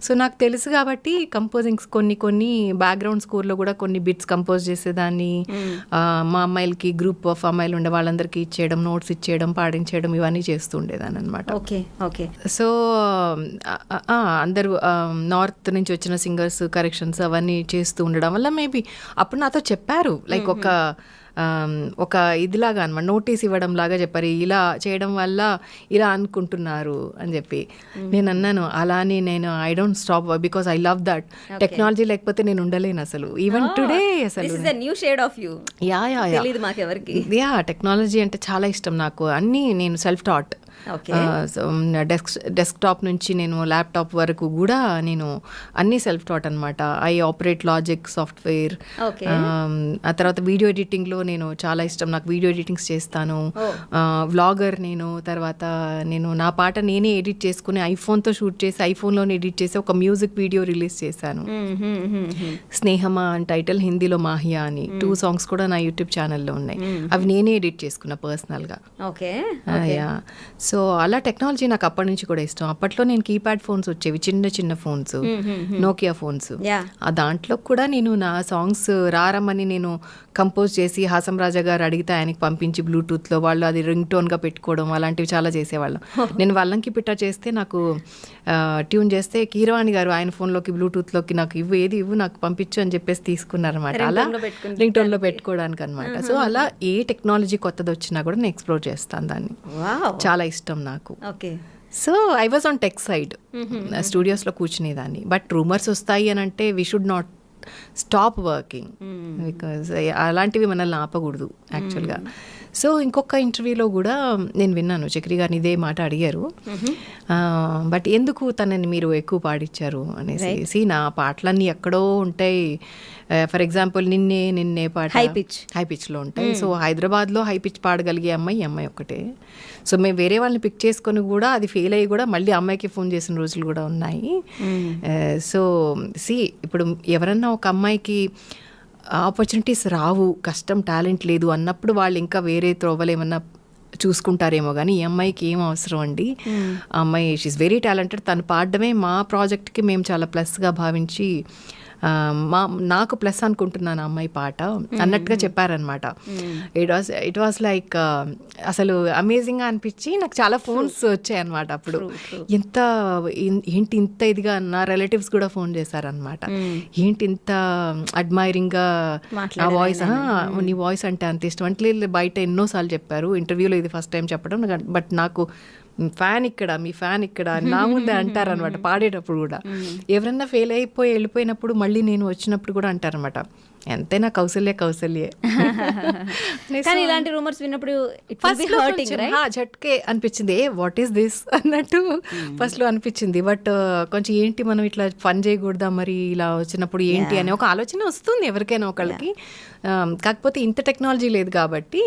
సో నాకు తెలుసు కాబట్టి కంపోజింగ్స్ కొన్ని బ్యాక్గ్రౌండ్ స్కోర్లో కూడా కొన్ని బిట్స్ కంపోజ్ చేసేదాన్ని. మా అమ్మాయిలకి, గ్రూప్ ఆఫ్ అమ్మాయిలు ఉండే వాళ్ళందరికీ ఇచ్చేయడం, నోట్స్ ఇచ్చేయడం, పాడించేయడం, ఇవన్నీ చేస్తూ ఉండేదాన్ని అనమాట. సో అందరూ నార్త్ నుంచి వచ్చిన సింగర్స్ కరెక్షన్స్ అవన్నీ చేస్తూ ఉండడం వల్ల మేబీ అప్పుడు నాతో చెప్పారు, లైక్ ఒక ఇదిలాగా అనమాట, నోటీస్ ఇవ్వడం లాగా చెప్పారు, ఇలా చేయడం వల్ల ఇలా అనుకుంటున్నారు అని చెప్పి. నేను అన్నాను అలానే నేను I don't stop because I love that. Technology లేకపోతే నేను ఉండలేను అసలు. ఈవెన్ టుడే అసలు టెక్నాలజీ అంటే చాలా ఇష్టం నాకు. అన్నీ నేను సెల్ఫ్ టాట్. డెస్క్టాప్ నుంచి నేను ల్యాప్టాప్ వరకు కూడా నేను అన్నీ సెల్ఫ్ టాట్ అనమాట. I operate logic software. ఆ తర్వాత వీడియో ఎడిటింగ్లో నేను చాలా ఇష్టం, నాకు వీడియో ఎడిటింగ్స్ చేస్తాను. వ్లాగర్ నేను. తర్వాత నేను నా పాట నేనే ఎడిట్ చేసుకుని ఐఫోన్తో షూట్ చేసి ఐఫోన్లోనే ఎడిట్ చేసి ఒక మ్యూజిక్ వీడియో రిలీజ్ చేశాను. స్నేహమా అని టైటిల్, హిందీలో మాహియా అని. 2 songs కూడా నా యూట్యూబ్ ఛానల్లో ఉన్నాయి. అవి నేనే ఎడిట్ చేసుకున్నా పర్సనల్గా. సో అలా టెక్నాలజీ నాకు అప్పటి నుంచి కూడా ఇష్టం. అప్పట్లో నేను కీప్యాడ్ ఫోన్స్ వచ్చేవి, చిన్న ఫోన్స్, నోకియా ఫోన్స్. ఆ దాంట్లో కూడా నేను నా సాంగ్స్ రారమ్మని నేను కంపోజ్ చేసి హాసం రాజా గారు అడిగితే ఆయనకి పంపించి బ్లూటూత్లో వాళ్ళు అది రింగ్ టోన్గా పెట్టుకోవడం అలాంటివి చాలా చేసేవాళ్ళం. నేను వాళ్ళకి పిట్ట చేస్తే నాకు ట్యూన్ చేస్తే కీరవాణి గారు ఆయన ఫోన్లోకి బ్లూటూత్లోకి నాకు ఇవ్వు నాకు పంపించు అని చెప్పేసి తీసుకున్నారనమాట. అలా రింగ్ టోన్లో పెట్టుకోవడానికి అనమాట. సో అలా ఏ టెక్నాలజీ కొత్తది వచ్చినా కూడా నేను ఎక్స్ప్లోర్ చేస్తాను దాన్ని. చాలా ఇష్టం నాకు. So I was on tech side, స్టూడియోస్లో కూర్చునేదాన్ని. బట్ రూమర్స్ వస్తాయి అని అంటే we should not stop working, because అలాంటివి మనల్ని ఆపకూడదు యాక్చువల్గా. సో ఇంకొక ఇంటర్వ్యూలో కూడా నేను విన్నాను, చక్రి గారిని ఇదే మాట అడిగారు, బట్ ఎందుకు తనని మీరు ఎక్కువ పాడించారు అనేసి. నా పాటలన్నీ ఎక్కడో ఉంటాయి, ఫర్ ఎగ్జాంపుల్ నిన్నే పాట హై పిచ్లో ఉంటాయి. సో హైదరాబాద్లో హై పిచ్ పాడగలిగే అమ్మాయి ఈ అమ్మాయి ఒక్కటే. సో మేము వేరే వాళ్ళని పిక్ చేసుకొని కూడా అది ఫెయిల్ అయ్యి కూడా మళ్ళీ అమ్మాయికి ఫోన్ చేసిన రోజులు కూడా ఉన్నాయి. సో ఇప్పుడు ఎవరన్నా ఒక అమ్మాయికి ఆపర్చునిటీస్ రావు, కష్టం, టాలెంట్ లేదు అన్నప్పుడు వాళ్ళు ఇంకా వేరే త్రోవలు ఏమన్నా చూసుకుంటారేమో, కానీ ఈ అమ్మాయికి ఏం అవసరం అండి, ఆ అమ్మాయి షీఈస్ వెరీ టాలెంటెడ్, తను పాడడమే మా ప్రాజెక్ట్కి మేము చాలా ప్లస్గా భావించి నాకు ప్లస్ అనుకుంటున్నాను ఆ అమ్మాయి పాట అన్నట్టుగా చెప్పారనమాట. ఇట్ వాస్ లైక్ అసలు అమేజింగ్గా అనిపించి నాకు చాలా ఫోన్స్ వచ్చాయన్నమాట. అప్పుడు ఏంటి ఇంత ఇదిగా, నా రిలేటివ్స్ కూడా ఫోన్ చేశారనమాట, ఏంటి ఇంత అడ్మైరింగ్గా ఆ వాయిస్, నీ వాయిస్ అంటే అంత ఇష్టం అంటే. బయట ఎన్నోసార్లు చెప్పారు, ఇంటర్వ్యూలో ఇది ఫస్ట్ టైం చెప్పడం, బట్ నాకు ఫ్యాన్ ఇక్కడ, మీ ఫ్యాన్ ఇక్కడ నా ముందే అంటారనమాట పాడేటప్పుడు కూడా. ఎవరన్నా ఫెయిల్ అయిపోయి వెళ్ళిపోయినప్పుడు మళ్ళీ నేను వచ్చినప్పుడు కూడా అంటారనమాట, ఎంతైనా కౌసల్యే. కానీ ఇలాంటి రూమర్స్ విన్నప్పుడు జట్కే అనిపించింది, వాట్ ఈస్ దిస్ అన్నట్టు ఫస్ట్లో అనిపించింది. బట్ కొంచెం ఏంటి మనం ఇట్లా ఫన్ చేయకూడదా మరి ఇలా వచ్చినప్పుడు ఏంటి అనే ఒక ఆలోచన వస్తుంది ఎవరికైనా ఒకళ్ళకి. కాకపోతే ఇంత టెక్నాలజీ లేదు కాబట్టి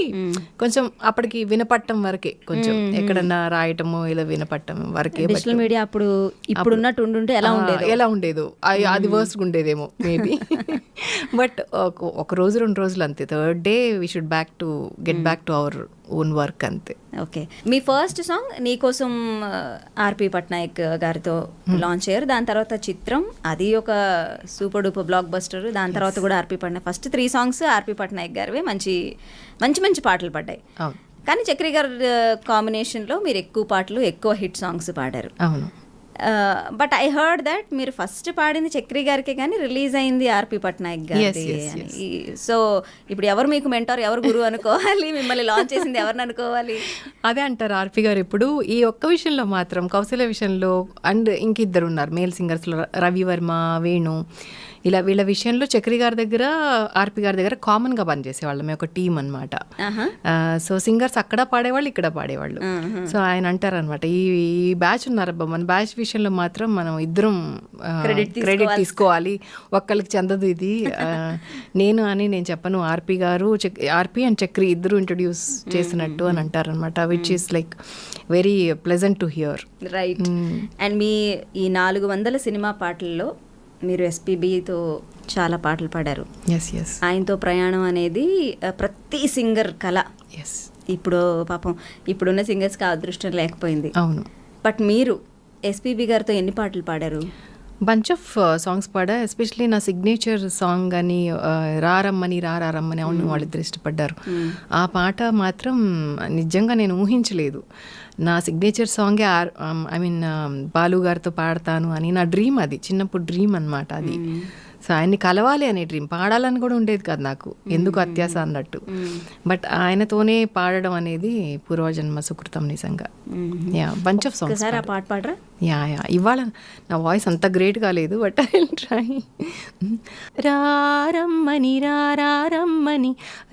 కొంచెం అప్పటికి వినపట్టం వరకే, కొంచెం ఎక్కడన్నా రాయటము ఇలా వినపట్టం వరకే. డిజిటల్ మీడియా అప్పుడు ఇప్పుడున్నట్టు ఉండుంటే ఎలా ఉండేదో, అది వర్స్ట్గా ఉండేదేమో మేబీ. బట్ ఒక రోజు 2 రోజులు అంతే, third day we should get back to our own work అంతే. ఓకే, మీ ఫస్ట్ సాంగ్ నీకోసం ఆర్పి పట్నాయక్ గారితో లాంచ్ అయ్యారు. దాని తర్వాత చిత్రం, అది ఒక సూపర్ డూపర్ బ్లాక్ బస్టర్. దాని తర్వాత కూడా ఆర్పి పట్నాయక్, ఫస్ట్ 3 సాంగ్స్ ఆర్పి పట్నాయక్ గారివే మంచి పాటలు పడ్డాయి. కానీ చక్రి గారి కాంబినేషన్లో మీరు ఎక్కువ పాటలు, ఎక్కువ హిట్ సాంగ్స్ పాడారు. అవును. బట్ ఐ హర్డ్ దట్ మీరు ఫస్ట్ పాడింది చక్రి గారికి కానీ రిలీజ్ అయింది ఆర్పి పట్నాయక్ గారి. సో ఇప్పుడు ఎవరు మీకు మెంటార్, ఎవరు గురువు అనుకోవాలి, మిమ్మల్ని లాంచ్ చేసింది ఎవరిని అనుకోవాలి? అదే అంటారు ఆర్పి గారు ఎప్పుడు. ఈ ఒక్క విషయంలో మాత్రం, కౌశల్య విషయంలో, అండ్ ఇంకిద్దరు ఉన్నారు మేల్ సింగర్స్లో, రవివర్మ, వేణు, ఇలా వీళ్ళ విషయంలో చక్రి గారి దగ్గర, ఆర్పి గారి దగ్గర కామన్గా పనిచేసేవాళ్ళం, మేము ఒక టీం అనమాట. సో సింగర్స్ అక్కడ పాడేవాళ్ళు, ఇక్కడ పాడేవాళ్ళు. సో ఆయన అంటారనమాట, ఈ బ్యాచ్ ఉన్నారబ్బా, మన బ్యాచ్ విషయంలో మాత్రం మనం ఇద్దరం క్రెడిట్ తీసుకోవాలి, ఒక్కళ్ళకి చెందదు ఇది. నేను చెప్పను, ఆర్పి అండ్ చక్రి ఇద్దరు ఇంట్రడ్యూస్ చేసినట్టు అని అంటారనమాట, which is like very pleasant to hear. Right. And మీ ఈ 400 సినిమా పాటల్లో మీరు ఎస్పీబీతో చాలా పాటలు పాడారు. ఆయనతో ప్రయాణం అనేది ప్రతి సింగర్ కళ. ఇప్పుడు పాపం ఇప్పుడున్న సింగర్స్కి ఆ అదృష్టం లేకపోయింది. అవును. బట్ మీరు ఎస్పీబీ గారితో ఎన్ని పాటలు పాడారు? బంచ్ ఆఫ్ సాంగ్స్ పాడా. ఎస్పెషలీ నా సిగ్నేచర్ సాంగ్ అని, రారమ్మని అవును వాళ్ళిద్దరు ఇష్టపడ్డారు. ఆ పాట మాత్రం నిజంగా నేను ఊహించలేదు. నా సిగ్నేచర్ సాంగే బాలు గారితో పాడతాను అని నా డ్రీమ్, అది చిన్నప్పుడు డ్రీమ్ అనమాట అది. సో ఆయన్ని కలవాలి అనే డ్రీమ్, పాడాలని కూడా ఉండేది కాదు నాకు, ఎందుకు అత్యాస అన్నట్టు. బట్ ఆయనతోనే పాడడం అనేది పూర్వజన్మ సుకృతం నిజంగా. Bunch of songs. పాట పాడరా? ఇవాళ నా వాయిస్ అంత గ్రేట్ కాలేదు, బట్ ఐ విల్ ట్రై. రారమ్మని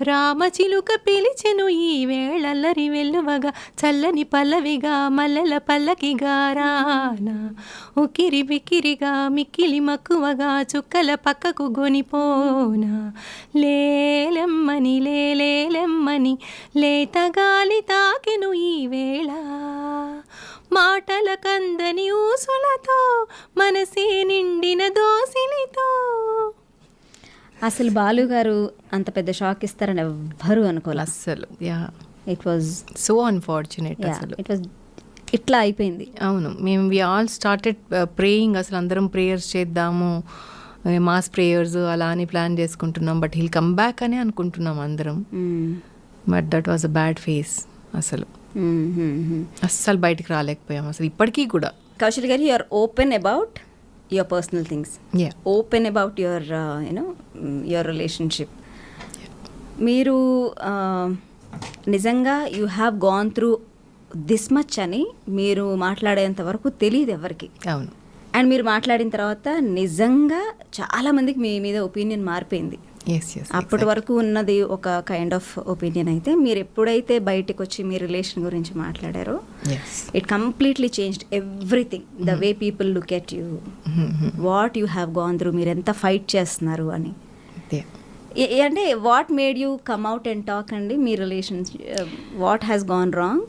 రామచిలుక పిలిచెను ఈ వేళల్లరి వెల్లువగా, చల్లని పల్లవిగా మల్లెల పల్లకిగా రానా, ఉకిరి బికిరిగా మిక్కిలి మక్కువగా చుక్కల పక్కకు గొనిపోనా, లేలెమ్మని లేత గాలి తాకెను ఈ వేళ, మాటల కందని ఊసులతో మనసే నిండిన దోసిలితో. అసలు బాలు గారు అంత పెద్ద షాక్ ఇస్తారని ఎవ్వరూ అనుకోలేదు అస్సలు. It was so unfortunate. అసలు ఇట్ వాజ్ ఇట్లా అయిపోయింది. అవును, మేము వి ఆల్ స్టార్టెడ్ ప్రేయింగ్, అసలు అందరం ప్రేయర్స్ చేద్దాము, మాస్ ప్రేయర్స్ అలా అని ప్లాన్ చేసుకుంటున్నాం. బట్ హీల్ కమ్ బ్యాక్ అని అనుకుంటున్నాం అందరం. But that was a bad phase. అసలు అస్సలు బయటికి రాలేకపోయాం అసలు ఇప్పటికీ కూడా. Kaushal garu, you're open about your personal things, open about your your relationship. మీరు నిజంగా you have gone through this much అని మీరు మాట్లాడేంత వరకు తెలియదు ఎవరికి. అవును. అండ్ మీరు మాట్లాడిన తర్వాత నిజంగా చాలామందికి మీ మీద ఒపీనియన్ మారిపోయింది. ఎస్ ఎస్ అప్పటి వరకు ఉన్నది ఒక కైండ్ ఆఫ్ ఒపీనియన్ అయితే మీరు ఎప్పుడైతే బయటకు వచ్చి మీ రిలేషన్ గురించి మాట్లాడారో yes it completely changed everything, the way people look at you, what you have gone through, మీరు ఎంత ఫైట్ చేస్తున్నారు అని. అంటే what made you come out and talk అండి మీ relation, what has gone wrong?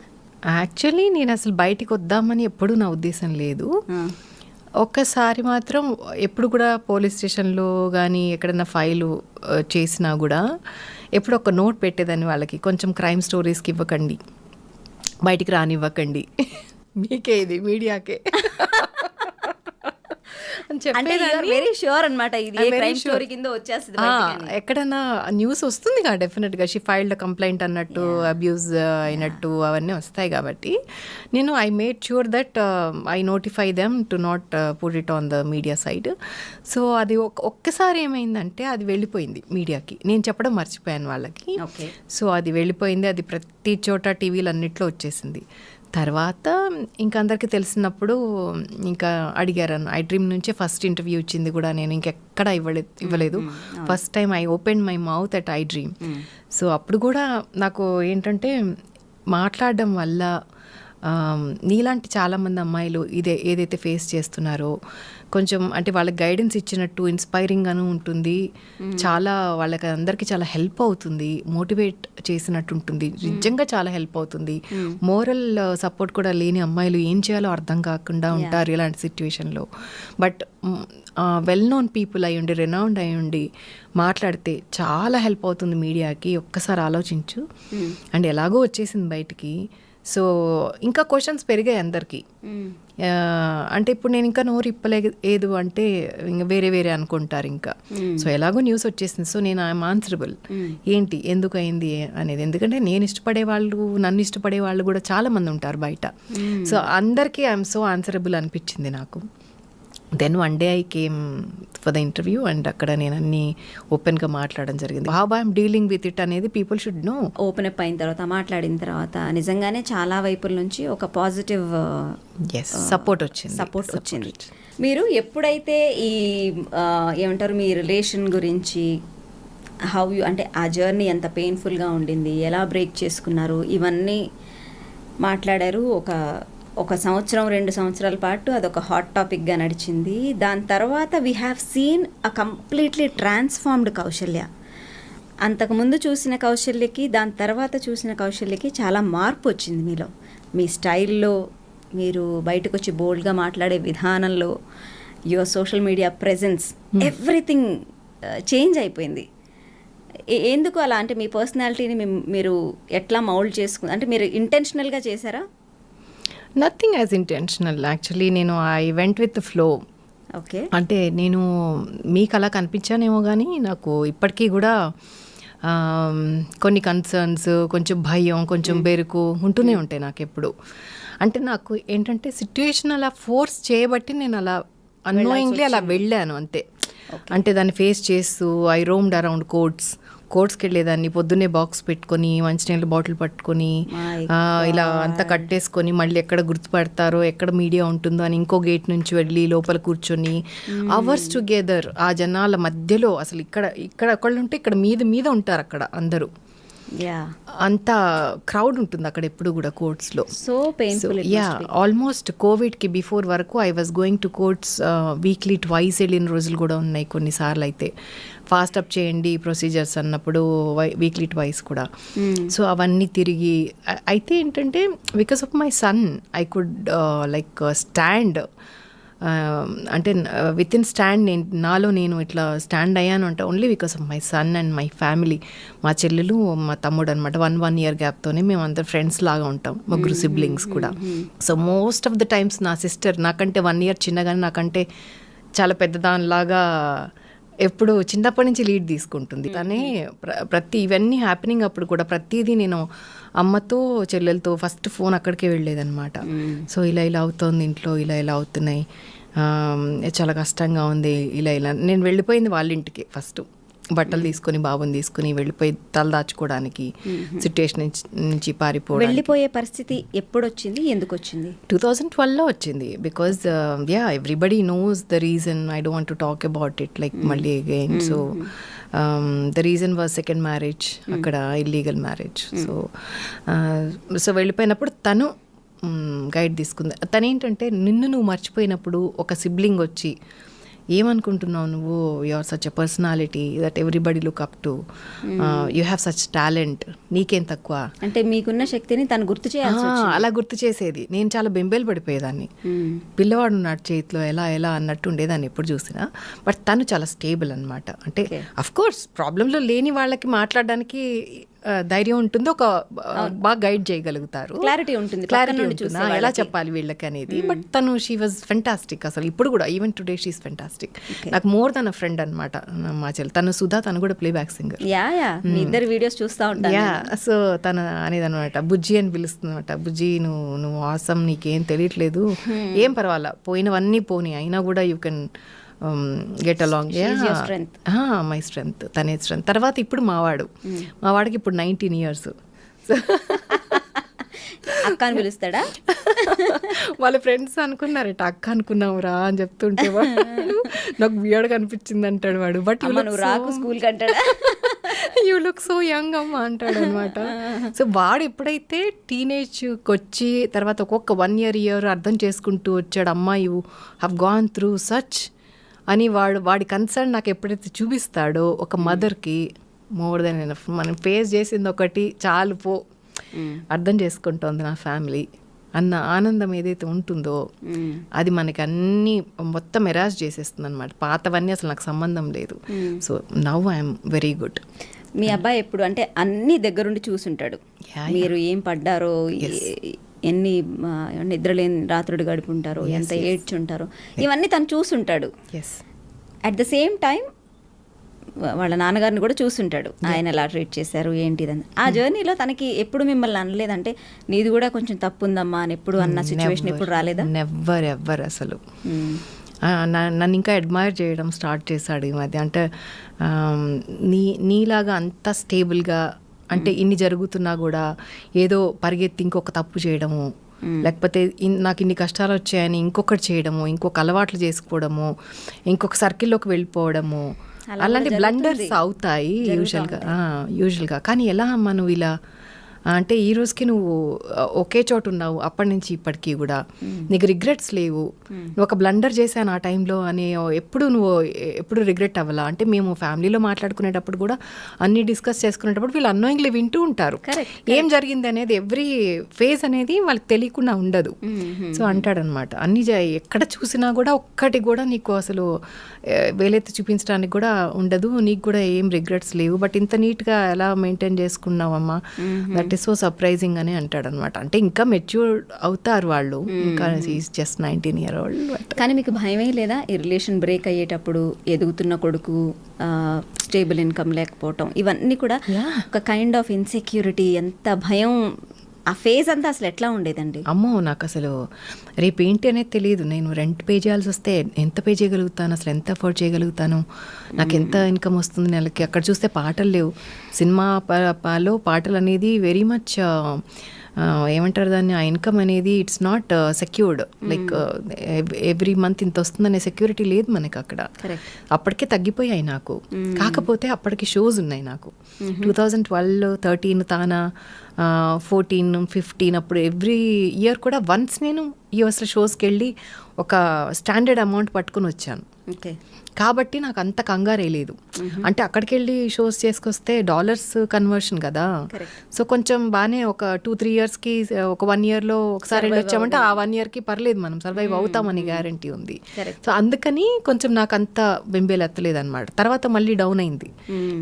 Actually నేను అసలు బయటికి వద్దామని ఎప్పుడూ నా ఉద్దేశం లేదు. ఒక్కసారి మాత్రం ఎప్పుడు కూడా పోలీస్ స్టేషన్లో కానీ ఎక్కడైనా ఫైలు చేసినా కూడా ఎప్పుడు ఒక నోట్ పెట్టేదాన్ని వాళ్ళకి, కొంచెం క్రైమ్ స్టోరీస్కి ఇవ్వకండి, బయటికి రానివ్వకండి, మీకే ఇది మీడియాకే అని చెప్పేదాన్ని. వెరీ షూర్ అన్నమాట, ఇది ఏ క్రైమ్ స్టోరీ కింద వచ్చేస్తుంది బయటికి అని. ఎక్కడన్నా న్యూస్ వస్తుంది కదా డెఫినెట్గా, షీ ఫైల్డ్ కంప్లైంట్ అన్నట్టు, అబ్యూజ్ అయినట్టు అవన్నీ వస్తాయి కాబట్టి నేను I made sure that I notify them to not put it on the media side. So అది ఒక్కసారి ఏమైందంటే అది వెళ్ళిపోయింది మీడియాకి, నేను చెప్పడం మర్చిపోయాను వాళ్ళకి. Okay. సో అది వెళ్ళిపోయింది, అది ప్రతి చోట టీవీలు అన్నిట్లో వచ్చేసింది. తర్వాత ఇంకా అందరికీ తెలిసినప్పుడు ఇంకా అడిగారు. ఐ డ్రీమ్ నుంచే ఫస్ట్ ఇంటర్వ్యూ ఇచ్చింది కూడా నేను, ఇంకెక్కడ ఇవ్వలేదు. First time I open my mouth at I dream. So అప్పుడు కూడా నాకు ఏంటంటే మాట్లాడడం వల్ల నీలాంటి చాలామంది అమ్మాయిలు ఏదైతే ఫేస్ చేస్తున్నారో కొంచెం అంటే వాళ్ళకి గైడెన్స్ ఇచ్చినట్టు ఇన్స్పైరింగ్గాను ఉంటుంది, చాలా వాళ్ళకి అందరికీ చాలా హెల్ప్ అవుతుంది, మోటివేట్ చేసినట్టు ఉంటుంది, నిజంగా చాలా హెల్ప్ అవుతుంది. మోరల్ సపోర్ట్ కూడా లేని అమ్మాయిలు ఏం చేయాలో అర్థం కాకుండా ఉంటారు ఇలాంటి సిచ్యువేషన్లో. బట్ వెల్ నోన్ పీపుల్ అయ్యుండి, రెనౌండ్ అయ్యుండి మాట్లాడితే చాలా హెల్ప్ అవుతుంది మీడియాకి. ఒక్కసారి ఆలోచించు. అండ్ ఎలాగో వచ్చేసింది బయటికి. సో ఇంకా క్వశ్చన్స్ పెరిగాయి అందరికీ. అంటే ఇప్పుడు నేను ఇంకా నోరు ఇప్పలేదు అంటే ఇంకా వేరే అనుకుంటారు ఇంకా. సో ఎలాగో న్యూస్ వచ్చేసింది, సో నేను ఐఎమ్ ఆన్సరబుల్ ఏంటి ఎందుకు అయింది అనేది. ఎందుకంటే నేను ఇష్టపడే వాళ్ళు, నన్ను ఇష్టపడే వాళ్ళు కూడా చాలా మంది ఉంటారు బయట. సో అందరికీ ఐఎమ్ సో ఆన్సరబుల్ అనిపించింది నాకు. Then one day I came for the interview and అక్కడ నేను అన్ని ఓపెన్గా మాట్లాడడం జరిగింది. How I'm dealing with it అనేది people should know. Open up అయిన తర్వాత, మాట్లాడిన తర్వాత నిజంగానే చాలా వైపుల నుంచి ఒక పాజిటివ్ సపోర్ట్ వచ్చింది. మీరు ఎప్పుడైతే ఈ ఏమంటారు మీ రిలేషన్ గురించి హౌ యూ, అంటే ఆ జర్నీ ఎంత పెయిన్ఫుల్గా ఉండింది, ఎలా బ్రేక్ చేసుకున్నారు, ఇవన్నీ మాట్లాడారు. ఒక సంవత్సరం 2 సంవత్సరాల పాటు అదొక హాట్ టాపిక్గా నడిచింది. దాని తర్వాత we have seen a completely transformed Kausalya. అంతకుముందు చూసిన కౌశల్యకి దాని తర్వాత చూసిన కౌశల్యకి చాలా మార్పు వచ్చింది మీలో, మీ స్టైల్లో, మీరు బయటకు వచ్చి బోల్డ్గా మాట్లాడే విధానంలో, your social media presence, everything change అయిపోయింది. ఎందుకు అలా? అంటే మీ పర్సనాలిటీని మీరు ఎట్లా మౌల్డ్ చేసుకుని, అంటే మీరు ఇంటెన్షనల్గా చేశారా? Nothing as intentional actually. నేను I went with the flow. Okay. అంటే నేను మీకు అలా కనిపించానేమో కానీ నాకు ఇప్పటికీ కూడా కొన్ని కన్సర్న్స్, కొంచెం భయం, కొంచెం బెరుకు ఉంటూనే ఉంటాయి నాకు ఎప్పుడు. అంటే నాకు ఏంటంటే సిట్యుయేషన్ అలా ఫోర్స్ చేయబట్టి నేను అలా అన్నోయింగ్లీ అలా వెళ్ళాను అంతే. అంటే దాన్ని ఫేస్ చేస్తూ ఐ రోమ్డ్ అరౌండ్ కోర్ట్స్కి వెళ్ళేదాన్ని. పొద్దున్నే బాక్స్ పెట్టుకొని మంచినీళ్ళ బాటిల్ పట్టుకొని ఇలా అంతా కట్టేసుకొని మళ్ళీ ఎక్కడ గుర్తుపడతారో, ఎక్కడ మీడియా ఉంటుందో అని ఇంకో గేట్ నుంచి వెళ్ళి లోపల కూర్చొని అవర్స్ టుగెదర్ ఆ జనాల మధ్యలో. అసలు ఇక్కడ ఒకళ్ళు ఉంటే ఇక్కడ మీద ఉంటారు అక్కడ అందరూ. అంత క్రౌడ్ ఉంటుంది అక్కడ ఎప్పుడు కూడా కోర్ట్స్లో. So painful. ఆల్మోస్ట్ కోవిడ్కి బిఫోర్ వరకు I was going to courts weekly twice వెళ్ళిన రోజులు కూడా ఉన్నాయి కొన్నిసార్లు. అయితే ఫాస్ట్ అప్ చేయండి ప్రొసీజర్స్ అన్నప్పుడు వీక్లీ ట్వైస్ కూడా. సో అవన్నీ తిరిగి అయితే ఏంటంటే because of my son I could like stand, అంటే విత్ ఇన్ స్టాండ్ నాలో నేను ఇట్లా స్టాండ్ అయ్యాను అంటే only because of my son and my family. మా చెల్లెలు, మా తమ్ముడు అనమాట. 1 year గ్యాప్తోనే మేము అందరు ఫ్రెండ్స్ లాగా ఉంటాం, ముగ్గురు సిబ్లింగ్స్ కూడా. So most of the times నా సిస్టర్ నాకంటే 1 year చిన్నగానే, నాకంటే చాలా పెద్దదానిలాగా ఎప్పుడు చిన్నప్పటి నుంచి లీడ్ తీసుకుంటుంది తనే. ప్రతి ఇవన్నీ హ్యాపెనింగ్ అప్పుడు కూడా ప్రతిదీ నేను అమ్మతో చెల్లెలతో ఫస్ట్ ఫోన్ అక్కడికే వెళ్ళేదన్నమాట. సో ఇలా అవుతుంది ఇంట్లో, ఇలా అవుతున్నాయి, చాలా కష్టంగా ఉంది, ఇలా నేను వెళ్ళిపోయింది వాళ్ళ ఇంటికి ఫస్ట్. బట్టలు తీసుకొని బాబుని తీసుకుని వెళ్ళిపోయి తల దాచుకోవడానికి, సిట్యుయేషన్ నుంచి పారిపోవడం. వెళ్ళిపోయే పరిస్థితి ఎప్పుడు వచ్చింది, ఎందుకు వచ్చింది? 2012లో వచ్చింది. Because everybody knows the reason. I don't want to talk about it like మళ్ళీ again. So the reason was second marriage, అక్కడ ఇల్లీగల్ మ్యారేజ్. సో వెళ్ళిపోయినప్పుడు తను గైడ్ తీసుకుంది. తనేంటంటే నిన్ను నువ్వు మర్చిపోయినప్పుడు ఒక సిబ్లింగ్ వచ్చి ఏమనుకుంటున్నావు నువ్వు, you are such a personality that everybody look up to, you have such talent, నీకేం తక్కువ అంటే మీకున్న శక్తిని తను గుర్తు చేయాలి. అలా గుర్తు చేసేది. నేను చాలా బెంబేలు పడిపోయేదాన్ని. పిల్లవాడు ఉన్నాడు చేతిలో, ఎలా అన్నట్టు ఉండేదాన్ని ఎప్పుడు చూసినా. బట్ తను చాలా స్టేబుల్ అనమాట. అంటే అఫ్ కోర్స్ ప్రాబ్లంలో లేని వాళ్ళకి మాట్లాడడానికి ధైర్యం ఉంటుంది, ఒక బాగా గైడ్ చేయగలుగుతారు, క్లారిటీ ఉంటుంది, ఎలా చెప్పాలి వీళ్ళకి అనేది. బట్ తను షీ వాజ్ ఫెంటాస్టిక్. అసలు ఇప్పుడు కూడా ఈవెన్ టుడే షీఈస్ ఫెంటాస్టిక్. నాకు మోర్ దన్ అ ఫ్రెండ్ అనమాట మా చెల్లి. తను సుధా, తను కూడా ప్లే బ్యాక్ సింగర్. మీ ఇద్దరు వీడియోస్ చూస్తా ఉంటాను. సో తను అనేది అనమాట, బుజ్జి అని పిలుస్తుంది అనమాట. బుజ్జి నువ్వు ఆసం, నీకేం తెలియట్లేదు, ఏం పర్వాలా, పోయినవన్నీ పోనీ, అయినా కూడా you can get along. My strength, తనే స్ట్రెంగ్త్. తర్వాత ఇప్పుడు మావాడికి ఇప్పుడు 19 years. అక్క అని పిలుస్తాడా? వాళ్ళ ఫ్రెండ్స్ అనుకున్నారట, అక్క అనుకున్నావు రా అని చెప్తుంటే వాడు నాకు వియర్డ్గా అనిపించింది అంటాడు వాడు. బట్ నువ్వు రాకు స్కూల్ కంటాడా, యూ లుక్ సో యంగ్ అమ్మ అంటాడు అనమాట. సో వాడు ఎప్పుడైతే టీనేజ్కి వచ్చి తర్వాత ఒక్కొక్క 1 year అర్థం చేసుకుంటూ వచ్చాడు, అమ్మా you have gone through such అని వాడి కన్సర్న్ నాకు ఎప్పుడైతే చూపిస్తాడో ఒక మదర్కి, మోర్ దెన్ ఎనఫ్. మనం ఫేస్ చేసింది ఒకటి చాలు పో, అర్థం చేసుకుంటోంది నా ఫ్యామిలీ అన్న ఆనందం ఏదైతే ఉంటుందో అది మనకి అన్నీ మొత్తం ఎరాజ్ చేసేస్తుంది అనమాట. పాతవన్నీ అసలు నాకు సంబంధం లేదు. So now I'm very good. మీ అబ్బాయి ఎప్పుడు అంటే అన్ని దగ్గరుండి చూసుంటాడు, మీరు ఏం పడ్డారో, ఎన్ని నిద్రలేని రాత్రుడు గడుపుంటారో, ఎంత ఏడ్చుంటారో, ఇవన్నీ తను చూసుంటాడు. అట్ ద సేమ్ టైం వాళ్ళ నాన్నగారిని కూడా చూసుంటాడు, ఆయన ఎలా ట్రీట్ చేశారు ఏంటిదని. ఆ జర్నీలో తనకి ఎప్పుడు మిమ్మల్ని అనలేదంటే నీది కూడా కొంచెం తప్పు ఉందమ్మా అని ఎప్పుడు అన్న సిచ్యువేషన్ ఎప్పుడు రాలేదా? నెవ్వర్ అసలు. నన్ను ఇంకా అడ్మైర్ చేయడం స్టార్ట్ చేశాడు ఈ మధ్య. అంటే నీలాగా అంత స్టేబుల్గా, అంటే ఇన్ని జరుగుతున్నా కూడా ఏదో పరిగెత్తి ఇంకొక తప్పు చేయడము, లేకపోతే నాకు ఇన్ని కష్టాలు వచ్చాయని ఇంకొకటి చేయడము, ఇంకొక అలవాట్లు చేసుకోవడము, ఇంకొక సర్కిల్లోకి వెళ్ళిపోవడము, అలాంటి బ్లండర్స్ అవుతాయి యూజువల్గా. కానీ ఎలా అమ్మా నువ్వు ఇలా అంటే ఈ రోజుకి నువ్వు ఒకే చోటు ఉన్నావు అప్పటి నుంచి ఇప్పటికీ కూడా, నీకు రిగ్రెట్స్ లేవు, నువ్వు ఒక బ్లండర్ చేశాను ఆ టైంలో అని ఎప్పుడు రిగ్రెట్ అవ్వాలా? అంటే మేము ఫ్యామిలీలో మాట్లాడుకునేటప్పుడు కూడా అన్ని డిస్కస్ చేసుకునేటప్పుడు వీళ్ళు అన్నోయింగ్లీ వింటూ ఉంటారు ఏం జరిగింది అనేది. ఎవ్రీ ఫేజ్ అనేది వాళ్ళకి తెలియకుండా ఉండదు. సో అంటాడనమాట, అన్ని ఎక్కడ చూసినా కూడా ఒక్కటి కూడా నీకు అసలు వేలెత్తి చూపించడానికి కూడా ఉండదు, నీకు కూడా ఏం రిగ్రెట్స్ లేవు, బట్ ఇంత నీట్గా ఎలా మెయింటైన్ చేసుకున్నావమ్మా, దట్ ఈస్ సో సర్ప్రైజింగ్ అని అంటాడనమాట. అంటే ఇంకా మెచ్యూర్ అవుతారు వాళ్ళు, ఇంకా ఈజ్ జస్ట్ 19 years old. కానీ మీకు భయమే లేదా ఈ రిలేషన్ బ్రేక్ అయ్యేటప్పుడు, ఎదుగుతున్న కొడుకు, స్టేబుల్ ఇన్కమ్ లేకపోవటం, ఇవన్నీ కూడా ఒక కైండ్ ఆఫ్ ఇన్సెక్యూరిటీ, ఎంత భయం, ఆ ఫేజ్ అంతా అసలు ఎట్లా ఉండేదండి? అమ్మో నాకు అసలు రేపు ఏంటి అనేది తెలియదు. నేను రెంట్ పే చేయాల్సి వస్తే ఎంత పే చేయగలుగుతాను, అసలు ఎంత అఫోర్డ్ చేయగలుగుతాను, నాకు ఎంత ఇన్కమ్ వస్తుంది నెలకి. అక్కడ చూస్తే పాటలు లేవు, సినిమాలో పాటలు అనేది వెరీ మచ్ ఏమంటారు దాన్ని, ఆ ఇన్కమ్ అనేది it's not secured, like every month ఇంత వస్తుందనే సెక్యూరిటీ లేదు మనకి అక్కడ. అప్పటికే తగ్గిపోయాయి నాకు. కాకపోతే అప్పటికి షోస్ ఉన్నాయి నాకు. 2012, 13 తానా, 14, 15 అప్పుడు ఎవ్రీ ఇయర్ కూడా వన్స్ నేను యూఎస్లో షోస్కి వెళ్ళి ఒక స్టాండర్డ్ అమౌంట్ పట్టుకుని వచ్చాను. కాబట్టి నాకు అంత కంగారే లేదు. అంటే అక్కడికి వెళ్ళి షోస్ చేసుకొస్తే డాలర్స్ కన్వర్షన్ కదా, సో కొంచెం బాగానే ఒక 2-3 yearsకి, ఒక 1 yearలో ఒకసారి వెళ్ళి వచ్చామంటే ఆ 1 yearకి పర్లేదు, మనం సర్వైవ్ అవుతామని గ్యారంటీ ఉంది. సో అందుకని కొంచెం నాకు అంత బెంబేలు ఎత్తలేదు అనమాట. తర్వాత మళ్ళీ డౌన్ అయింది.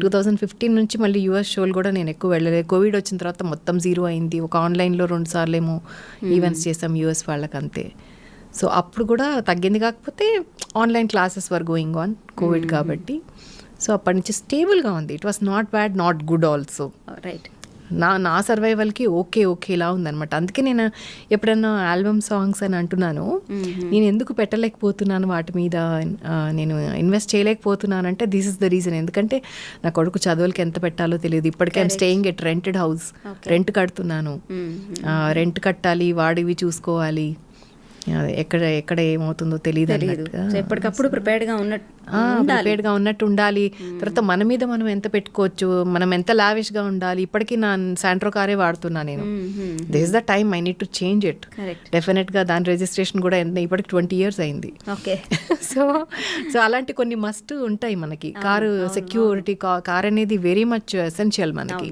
2015 నుంచి మళ్ళీ యూఎస్ షోలు కూడా నేను ఎక్కువ వెళ్ళలేదు. కోవిడ్ వచ్చిన తర్వాత మొత్తం జీరో అయింది. ఒక ఆన్లైన్లో 2 సార్లు ఏమో ఈవెంట్స్ చేసాం యూఎస్ వాళ్ళకి, అంతే. సో అప్పుడు కూడా తగ్గింది. కాకపోతే online classes were going on, Covid కాబట్టి. సో అప్పటి నుంచి స్టేబుల్గా ఉంది. It was not bad, not good also. Right. నా సర్వైవల్కి ఓకే ఇలా ఉందనమాట. అందుకే నేను ఎప్పుడన్నా ఆల్బమ్ సాంగ్స్ అని అంటున్నాను, నేను ఎందుకు పెట్టలేకపోతున్నాను వాటి మీద, నేను ఇన్వెస్ట్ చేయలేకపోతున్నానంటే దిస్ ఇస్ ద రీజన్. ఎందుకంటే నా కొడుకు చదువులకి ఎంత పెట్టాలో తెలియదు. ఇప్పటికే I'm staying at rented house, rent కడుతున్నాను, రెంట్ కట్టాలి, వాడివి చూసుకోవాలి. అదే ఎక్కడ ఏమవుతుందో తెలియదు అన్నట్టుగా. సో ఎప్పటికప్పుడు ప్రిపేర్డ్గా ప్రిపేర్డ్గా ఉన్నట్టు ఉండాలి. తర్వాత మన మీద మనం ఎంత పెట్టుకోవచ్చు, మనం ఎంత లావిష్గా ఉండాలి. ఇప్పటికీ నా శాంట్రో కారే వాడుతున్నా నేను. This is the time I need to change it. డెఫినెట్గా దాని రిజిస్ట్రేషన్ కూడా ఇప్పటికి 20 years అయింది. ఓకే. సో అలాంటి కొన్ని మస్ట్ ఉంటాయి మనకి. కారు సెక్యూరిటీ, కార్ అనేది వెరీ మచ్ ఎసెన్షియల్ మనకి.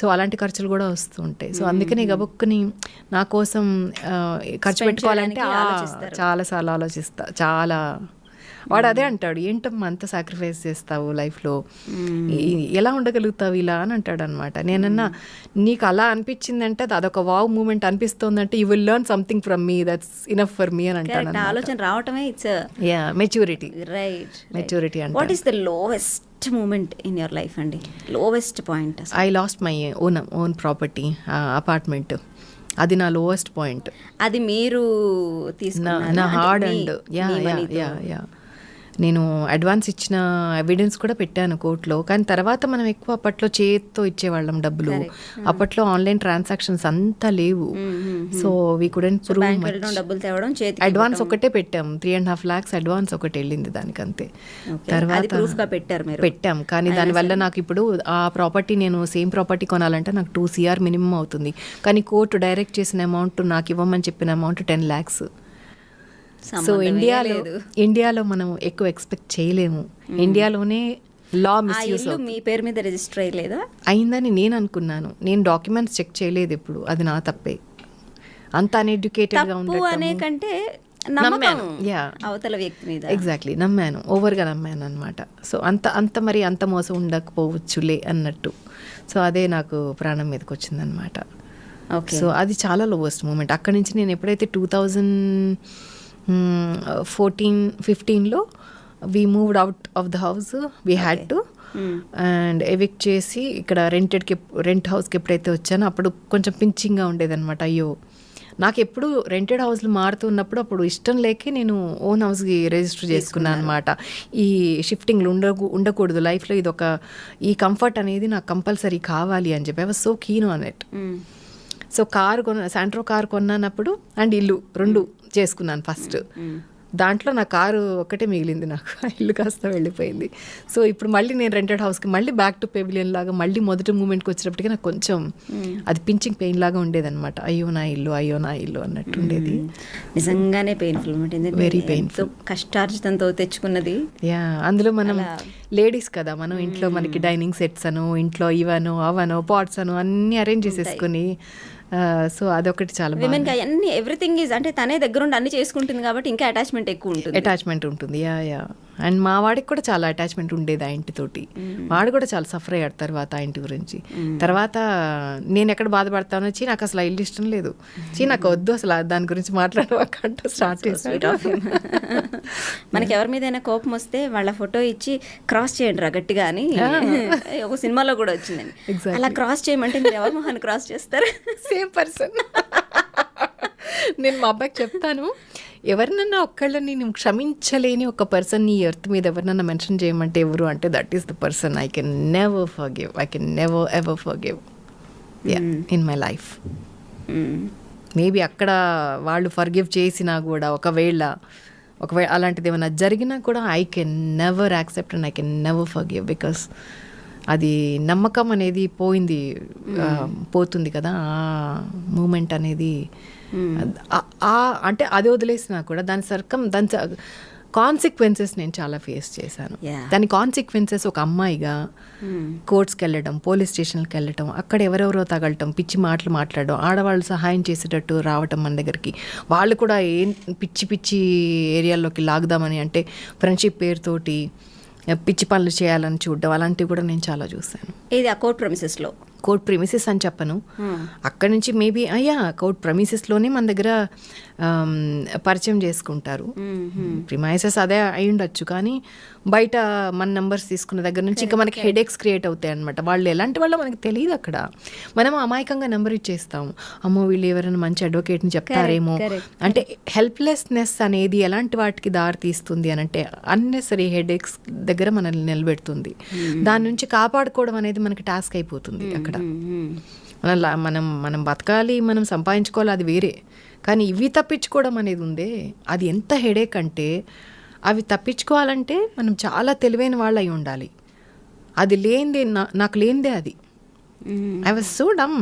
సో అలాంటి ఖర్చులు కూడా వస్తూ ఉంటాయి. సో అందుకని గబుక్కుని నా కోసం ఖర్చు పెట్టుకోవాలంటే చాలాసార్లు ఆలోచిస్తా. చాలా వాడు అదే అంటాడు, ఏంటమ్మా అంత సాక్రిఫైస్ చేస్తావు లైఫ్లో, ఎలా ఉండగలుగుతావు ఇలా అని అంటాడు అనమాట. నేనన్నా నీకు అలా అనిపించిందంటే అదొక వావ్ మూమెంట్ అనిపిస్తుందంటే you will learn something from me, that's enough for me అని అంటాడు. ఆలోచన రావటమే ఇట్స్ మెచ్యూరిటీ. Right, maturity. అంటే what is the lowest moment in your life అండి? Lowest point? I lost my own property, apartment. అది నా lowest point. అది మీరు తీసుకున్న నా హార్డ్ అండ్ యా నేను అడ్వాన్స్ ఇచ్చిన ఎవిడెన్స్ కూడా పెట్టాను కోర్టులో. కానీ తర్వాత మనం ఎక్కువ అప్పట్లో చేతితో ఇచ్చేవాళ్ళం డబ్బులు. అప్పట్లో ఆన్లైన్ ట్రాన్సాక్షన్స్ అంతా లేవు. So we couldn't prove. డబ్బులు తేవడం, అడ్వాన్స్ ఒకటే పెట్టాం, 3.5 lakhs అడ్వాన్స్ ఒకటి వెళ్ళింది దానికంతే. తర్వాత పెట్టాం. కానీ దానివల్ల నాకు ఇప్పుడు ఆ ప్రాపర్టీ, నేను సేమ్ ప్రాపర్టీ కొనాలంటే నాకు 2 CR మినిమం అవుతుంది. కానీ కోర్టు డైరెక్ట్ చేసిన అమౌంట్, నాకు ఇవ్వమని చెప్పిన అమౌంట్ 10 lakhs. సో ఇండియాలో మనం ఎక్కువ ఎక్స్పెక్ట్ చేయలేము. ఇండియాలోనే లా మిస్యూజ్. మీ పేరు మీద రిజిస్టర్ అయ్యలేదా? అయిందని నేను అనుకున్నాను. నేను డాక్యుమెంట్స్ చెక్ చేయలేదు ఎప్పుడు. అది నా తప్పే. అంత అన్ఎడ్యుకేటెడ్గా ఉండటం కంటే నమ్మాను. అవతల వ్యక్తి మీద ఎగ్జాక్ట్లీ నమ్మాను, ఓవర్గా నమ్మాను అనమాట. సో అంత మోసం ఉండకపోవచ్చులే అన్నట్టు. సో అదే నాకు ప్రాణం మీదకి వచ్చిందనమాట. సో అది చాలా లోవెస్ట్ మూమెంట్. అక్కడి నుంచి నేను ఎప్పుడైతే 2014-15లో we moved out of the house, we had to and evict చేసి ఇక్కడ రెంట్ హౌస్కి ఎప్పుడైతే వచ్చానో అప్పుడు కొంచెం పించింగ్గా ఉండేదన్నమాట. అయ్యో, నాకు ఎప్పుడు రెంటెడ్ హౌస్లు మారుతున్నప్పుడు అప్పుడు ఇష్టం లేకే నేను ఓన్ హౌస్కి రిజిస్టర్ చేసుకున్నాను అనమాట. ఈ షిఫ్టింగ్లు ఉండకూడదు లైఫ్లో, ఈ కంఫర్ట్ అనేది నాకు కంపల్సరీ కావాలి అని చెప్పి I was so keen on it. So Santro car కొన్నానప్పుడు అండ్ ఇల్లు 2 చేసుకున్నాను ఫస్ట్. దాంట్లో నా కారు ఒక్కటే మిగిలింది, నాకు ఇల్లు కాస్త వెళ్ళిపోయింది. సో ఇప్పుడు మళ్ళీ నేను రెంటెడ్ హౌస్కి మళ్ళీ బ్యాక్ టు పెవిలియన్ లాగా మళ్ళీ మొదటి మూమెంట్కి వచ్చేటప్పటికి నాకు కొంచెం అది పించింగ్ పెయిన్ లాగా ఉండేదన్నమాట. అయ్యో నా ఇల్లు అన్నట్టు ఉండేది. నిజంగానే పెయిన్ఫుల్, వెరీ పెయిన్ఫుల్. కష్టార్జితంతో తెచ్చుకున్నది. అందులో మనం లేడీస్ కదా, మనం ఇంట్లో మనకి డైనింగ్ సెట్స్ అను, ఇంట్లో అవనో పాట్స్ అను అన్నీ అరేంజ్ చేసేసుకుని, సో అదొకటి చాలా విమెన్ కి అన్ని ఎవ్రీథింగ్ ఈజ్ అంటే తనే దగ్గరుండి అన్ని చేసుకుంటుంది కాబట్టి ఇంకా అటాచ్మెంట్ ఎక్కువ ఉంటుంది. అటాచ్మెంట్ ఉంటుంది. యా అండ్ మా వాడికి కూడా చాలా అటాచ్మెంట్ ఉండేది ఆ ఇంటితోటి. వాడు కూడా చాలా సఫర్ అయ్యాడు తర్వాత ఆ ఇంటి గురించి. తర్వాత నేను ఎక్కడ బాధపడతానో, నాకు అసలు ఆ ఇల్లు ఇష్టం లేదు, నాకు వద్దు అసలు దాని గురించి మాట్లాడవాకంటూ స్టార్ట్ చేసాడు. మనకి ఎవరి మీదైనా కోపం వస్తే వాళ్ళ ఫోటో ఇచ్చి క్రాస్ చేయండి రా గట్టిగా అని ఒక సినిమాలో కూడా వచ్చిందండి. అలా క్రాస్ చేయమంటే మీరు ఎవరి మొహాన్ని క్రాస్ చేస్తారు? Same person. నేను మా అబ్బాయికి చెప్తాను, ఎవరినన్నా ఒక్కళ్ళని నేను క్షమించలేని ఒక పర్సన్ ఈ ఎర్త్ మీద ఎవరినన్నా మెన్షన్ చేయమంటే ఎవరు అంటే that is the person I can never forgive in my life. Maybe అక్కడ వాళ్ళు ఫర్గివ్ చేసినా కూడా ఒకవేళ అలాంటిది ఏమైనా జరిగినా కూడా I can never accept and I can never forgive. Because అది నమ్మకం అనేది పోతుంది కదా, ఆ మూమెంట్ అనేది. అంటే అది వదిలేసినా కూడా దాని కాన్సిక్వెన్సెస్ నేను చాలా ఫేస్ చేశాను. దాని కాన్సిక్వెన్సెస్ ఒక అమ్మాయిగా కోర్ట్స్కి వెళ్ళడం, పోలీస్ స్టేషన్కి వెళ్ళటం, అక్కడ ఎవరెవరో తగలటం, పిచ్చి మాటలు మాట్లాడడం, ఆడవాళ్ళు సహాయం చేసేటట్టు రావటం మన దగ్గరికి, వాళ్ళు కూడా పిచ్చి ఏరియాల్లోకి లాగుదామని అంటే ఫ్రెండ్షిప్ పేరుతోటి పిచ్చి పనులు చేయాలని చూడడం, అలాంటివి కూడా నేను చాలా చూశాను. ఇది ఆ కోర్ట్ ప్రెమిసెస్లో, కోర్ట్ ప్రెమిసెస్ అని చెప్పను, అక్కడి నుంచి మేబీ కోర్ట్ ప్రెమిసెస్లోనే మన దగ్గర పరిచయం చేసుకుంటారు. ప్రిమైసెస్ అదే అయి ఉండొచ్చు, కానీ బయట మన నెంబర్స్ తీసుకున్న దగ్గర నుంచి ఇంకా మనకి హెడేక్స్ క్రియేట్ అవుతాయి అనమాట. వాళ్ళు ఎలాంటి వాళ్ళో మనకి తెలియదు. అక్కడ మనం అమాయకంగా నెంబర్ ఇచ్చేస్తాము, అమ్మో వీళ్ళు ఎవరైనా మంచి అడ్వకేట్ని చెప్తారేమో అంటే. హెల్ప్లెస్నెస్ అనేది ఎలాంటి వాటికి దారి తీస్తుంది అని అంటే అన్నెసరీ హెడేక్స్ దగ్గర మనల్ని నిలబెడుతుంది. దాని నుంచి కాపాడుకోవడం అనేది మనకి టాస్క్ అయిపోతుంది అక్కడ. మనం బతకాలి, మనం సంపాదించుకోవాలి, అది వేరే. కానీ ఇవి తప్పించుకోవడం అనేది ఉందే, అది ఎంత హెడేక్ అంటే, అవి తప్పించుకోవాలంటే మనం చాలా తెలివైన వాళ్ళు అయి ఉండాలి. అది లేనిదే నాకు లేనిదే అది. I was so dumb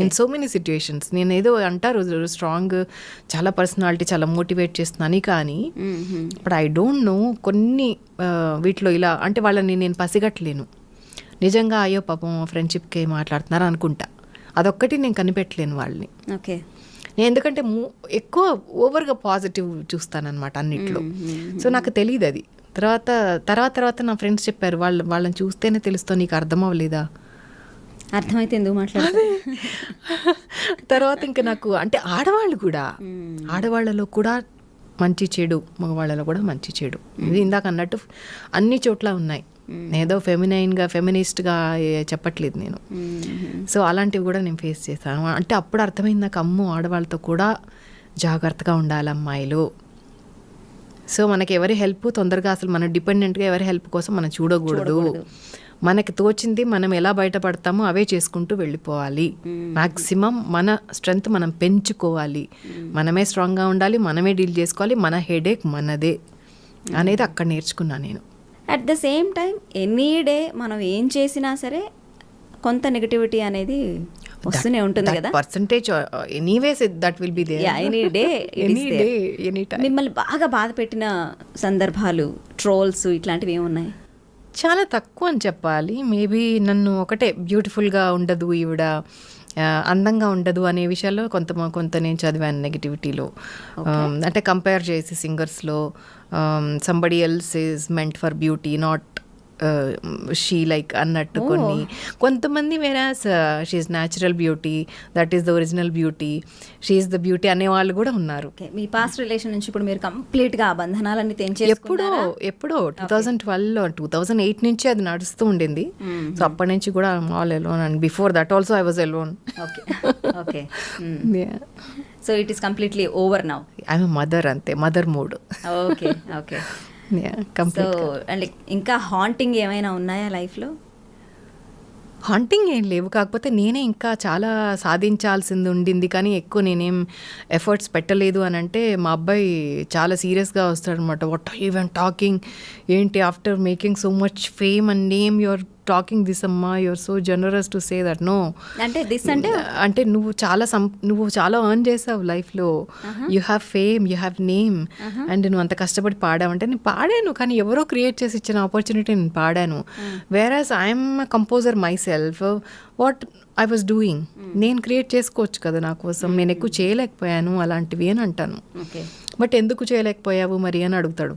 in so many situations. నేను ఏదో అంటారు స్ట్రాంగ్, చాలా పర్సనాలిటీ, చాలా మోటివేట్ చేస్తున్నాను, కానీ బట్ ఐ డోంట్ నో కొన్ని వీటిలో ఇలా అంటే వాళ్ళని నేను పసిగట్టలేను. నిజంగా అయ్యో పాపం ఫ్రెండ్షిప్కి మాట్లాడుతున్నారు అనుకుంటా, అదొక్కటి నేను కనిపెట్టలేను వాళ్ళని. ఓకే, నేను ఎందుకంటే ఎక్కువ ఓవర్గా పాజిటివ్ చూస్తానన్నమాట అన్నిట్లో. సో నాకు తెలియదు అది. తర్వాత నా ఫ్రెండ్స్ చెప్పారు, వాళ్ళని చూస్తేనే తెలుస్తా, నీకు అర్థం అవ్వలేదా? అర్థమైతే ఎందుకు మాట్లాడాలి. తర్వాత ఇంకా నాకు అంటే ఆడవాళ్ళలో కూడా మంచి చెడు, మగవాళ్ళలో కూడా మంచి చెడు, ఇది ఇందాక అన్నట్టు అన్ని చోట్ల ఉన్నాయి. ఏదో ఫెమినిస్ట్గా చెప్పట్లేదు నేను. సో అలాంటివి కూడా నేను ఫేస్ చేశాను. అంటే అప్పుడు అర్థమైంది నాకు, అమ్మో ఆడవాళ్ళతో కూడా జాగ్రత్తగా ఉండాలి అమ్మాయిలు. సో మనకి ఎవరి హెల్ప్ తొందరగా, అసలు మనం డిపెండెంట్గా ఎవరి హెల్ప్ కోసం మనం చూడకూడదు. మనకి తోచింది మనం ఎలా బయటపడతామో అవే చేసుకుంటూ వెళ్ళిపోవాలి. మ్యాక్సిమం మన స్ట్రెంగ్త్ మనం పెంచుకోవాలి, మనమే స్ట్రాంగ్గా ఉండాలి, మనమే డీల్ చేసుకోవాలి, మన హెడేక్ మనదే అనేది అక్కడ నేర్చుకున్నాను నేను. At the same time any day మనం ఏం చేసినా సరే కొంత నెగటివిటీ అనేది వస్తూనే ఉంటుంది కదా. Percentage anyways that will be there any day any time. మిమ్మల్ని బాగా బాధ పెట్టిన సందర్భాలు, ట్రోల్స్ ఇట్లాంటివి ఏమున్నాయి? చాలా తక్కువ అని చెప్పాలి. మేబీ నన్ను ఒకటే బ్యూటిఫుల్గా ఉండదు ఈవిడ, అందంగా ఉండదు అనే విషయాల్లో కొంత నేను చదివాను నెగిటివిటీలో. అంటే కంపేర్ చేసి సింగర్స్లో somebody else is meant for beauty, not she like అన్నట్టు. కొంతమంది వేరాస్ she's natural beauty, that is the original beauty, she's the beauty అనే వాళ్ళు కూడా ఉన్నారు. మీ పాస్ట్ రిలేషన్ నుంచి ఇప్పుడు మీరు కంప్లీట్గా ఆ బంధనాలన్నీ తెంచేసుకున్నారా? ఎప్పుడో 2012 2008 నుంచి అది నడుస్తూ ఉండింది. సో అప్పటి నుంచి కూడా all alone, and before that also I was alone. Okay, so it is completely over now. I am mother, అంతే, mother mood. Okay okay. So అంటే ఇంకా హాంటింగ్ ఏమైనా ఉన్నాయా లైఫ్లో? హాంటింగ్ ఏం లేవు, కాకపోతే నేనే ఇంకా చాలా సాధించాల్సింది ఉండింది, కానీ ఎక్కువ నేనేం ఎఫర్ట్స్ పెట్టలేదు అని అంటే మా అబ్బాయి చాలా సీరియస్గా వస్తాడు అనమాట. What are you even talking, ఏంటి after making so much fame and name your talking this అమ్మా, your so generous to say that. No, అంటే దిస్ అంటే నువ్వు చాలా ఎర్న్ చేసావు లైఫ్లో, you have fame, you have name, and నువ్వు అంత కష్టపడి పాడావంటే నేను పాడాను, కానీ ఎవరో క్రియేట్ చేసి ఇచ్చిన ఆపర్చునిటీ నేను పాడాను. Whereas I'm composer myself, what I was doing నేను క్రియేట్ చేసుకోవచ్చు కదా నా కోసం, నేను ఎక్కువ చేయలేకపోయాను అలాంటివి అని అంటాను. బట్ ఎందుకు చేయలేకపోయావు మరి అని అడుగుతాడు.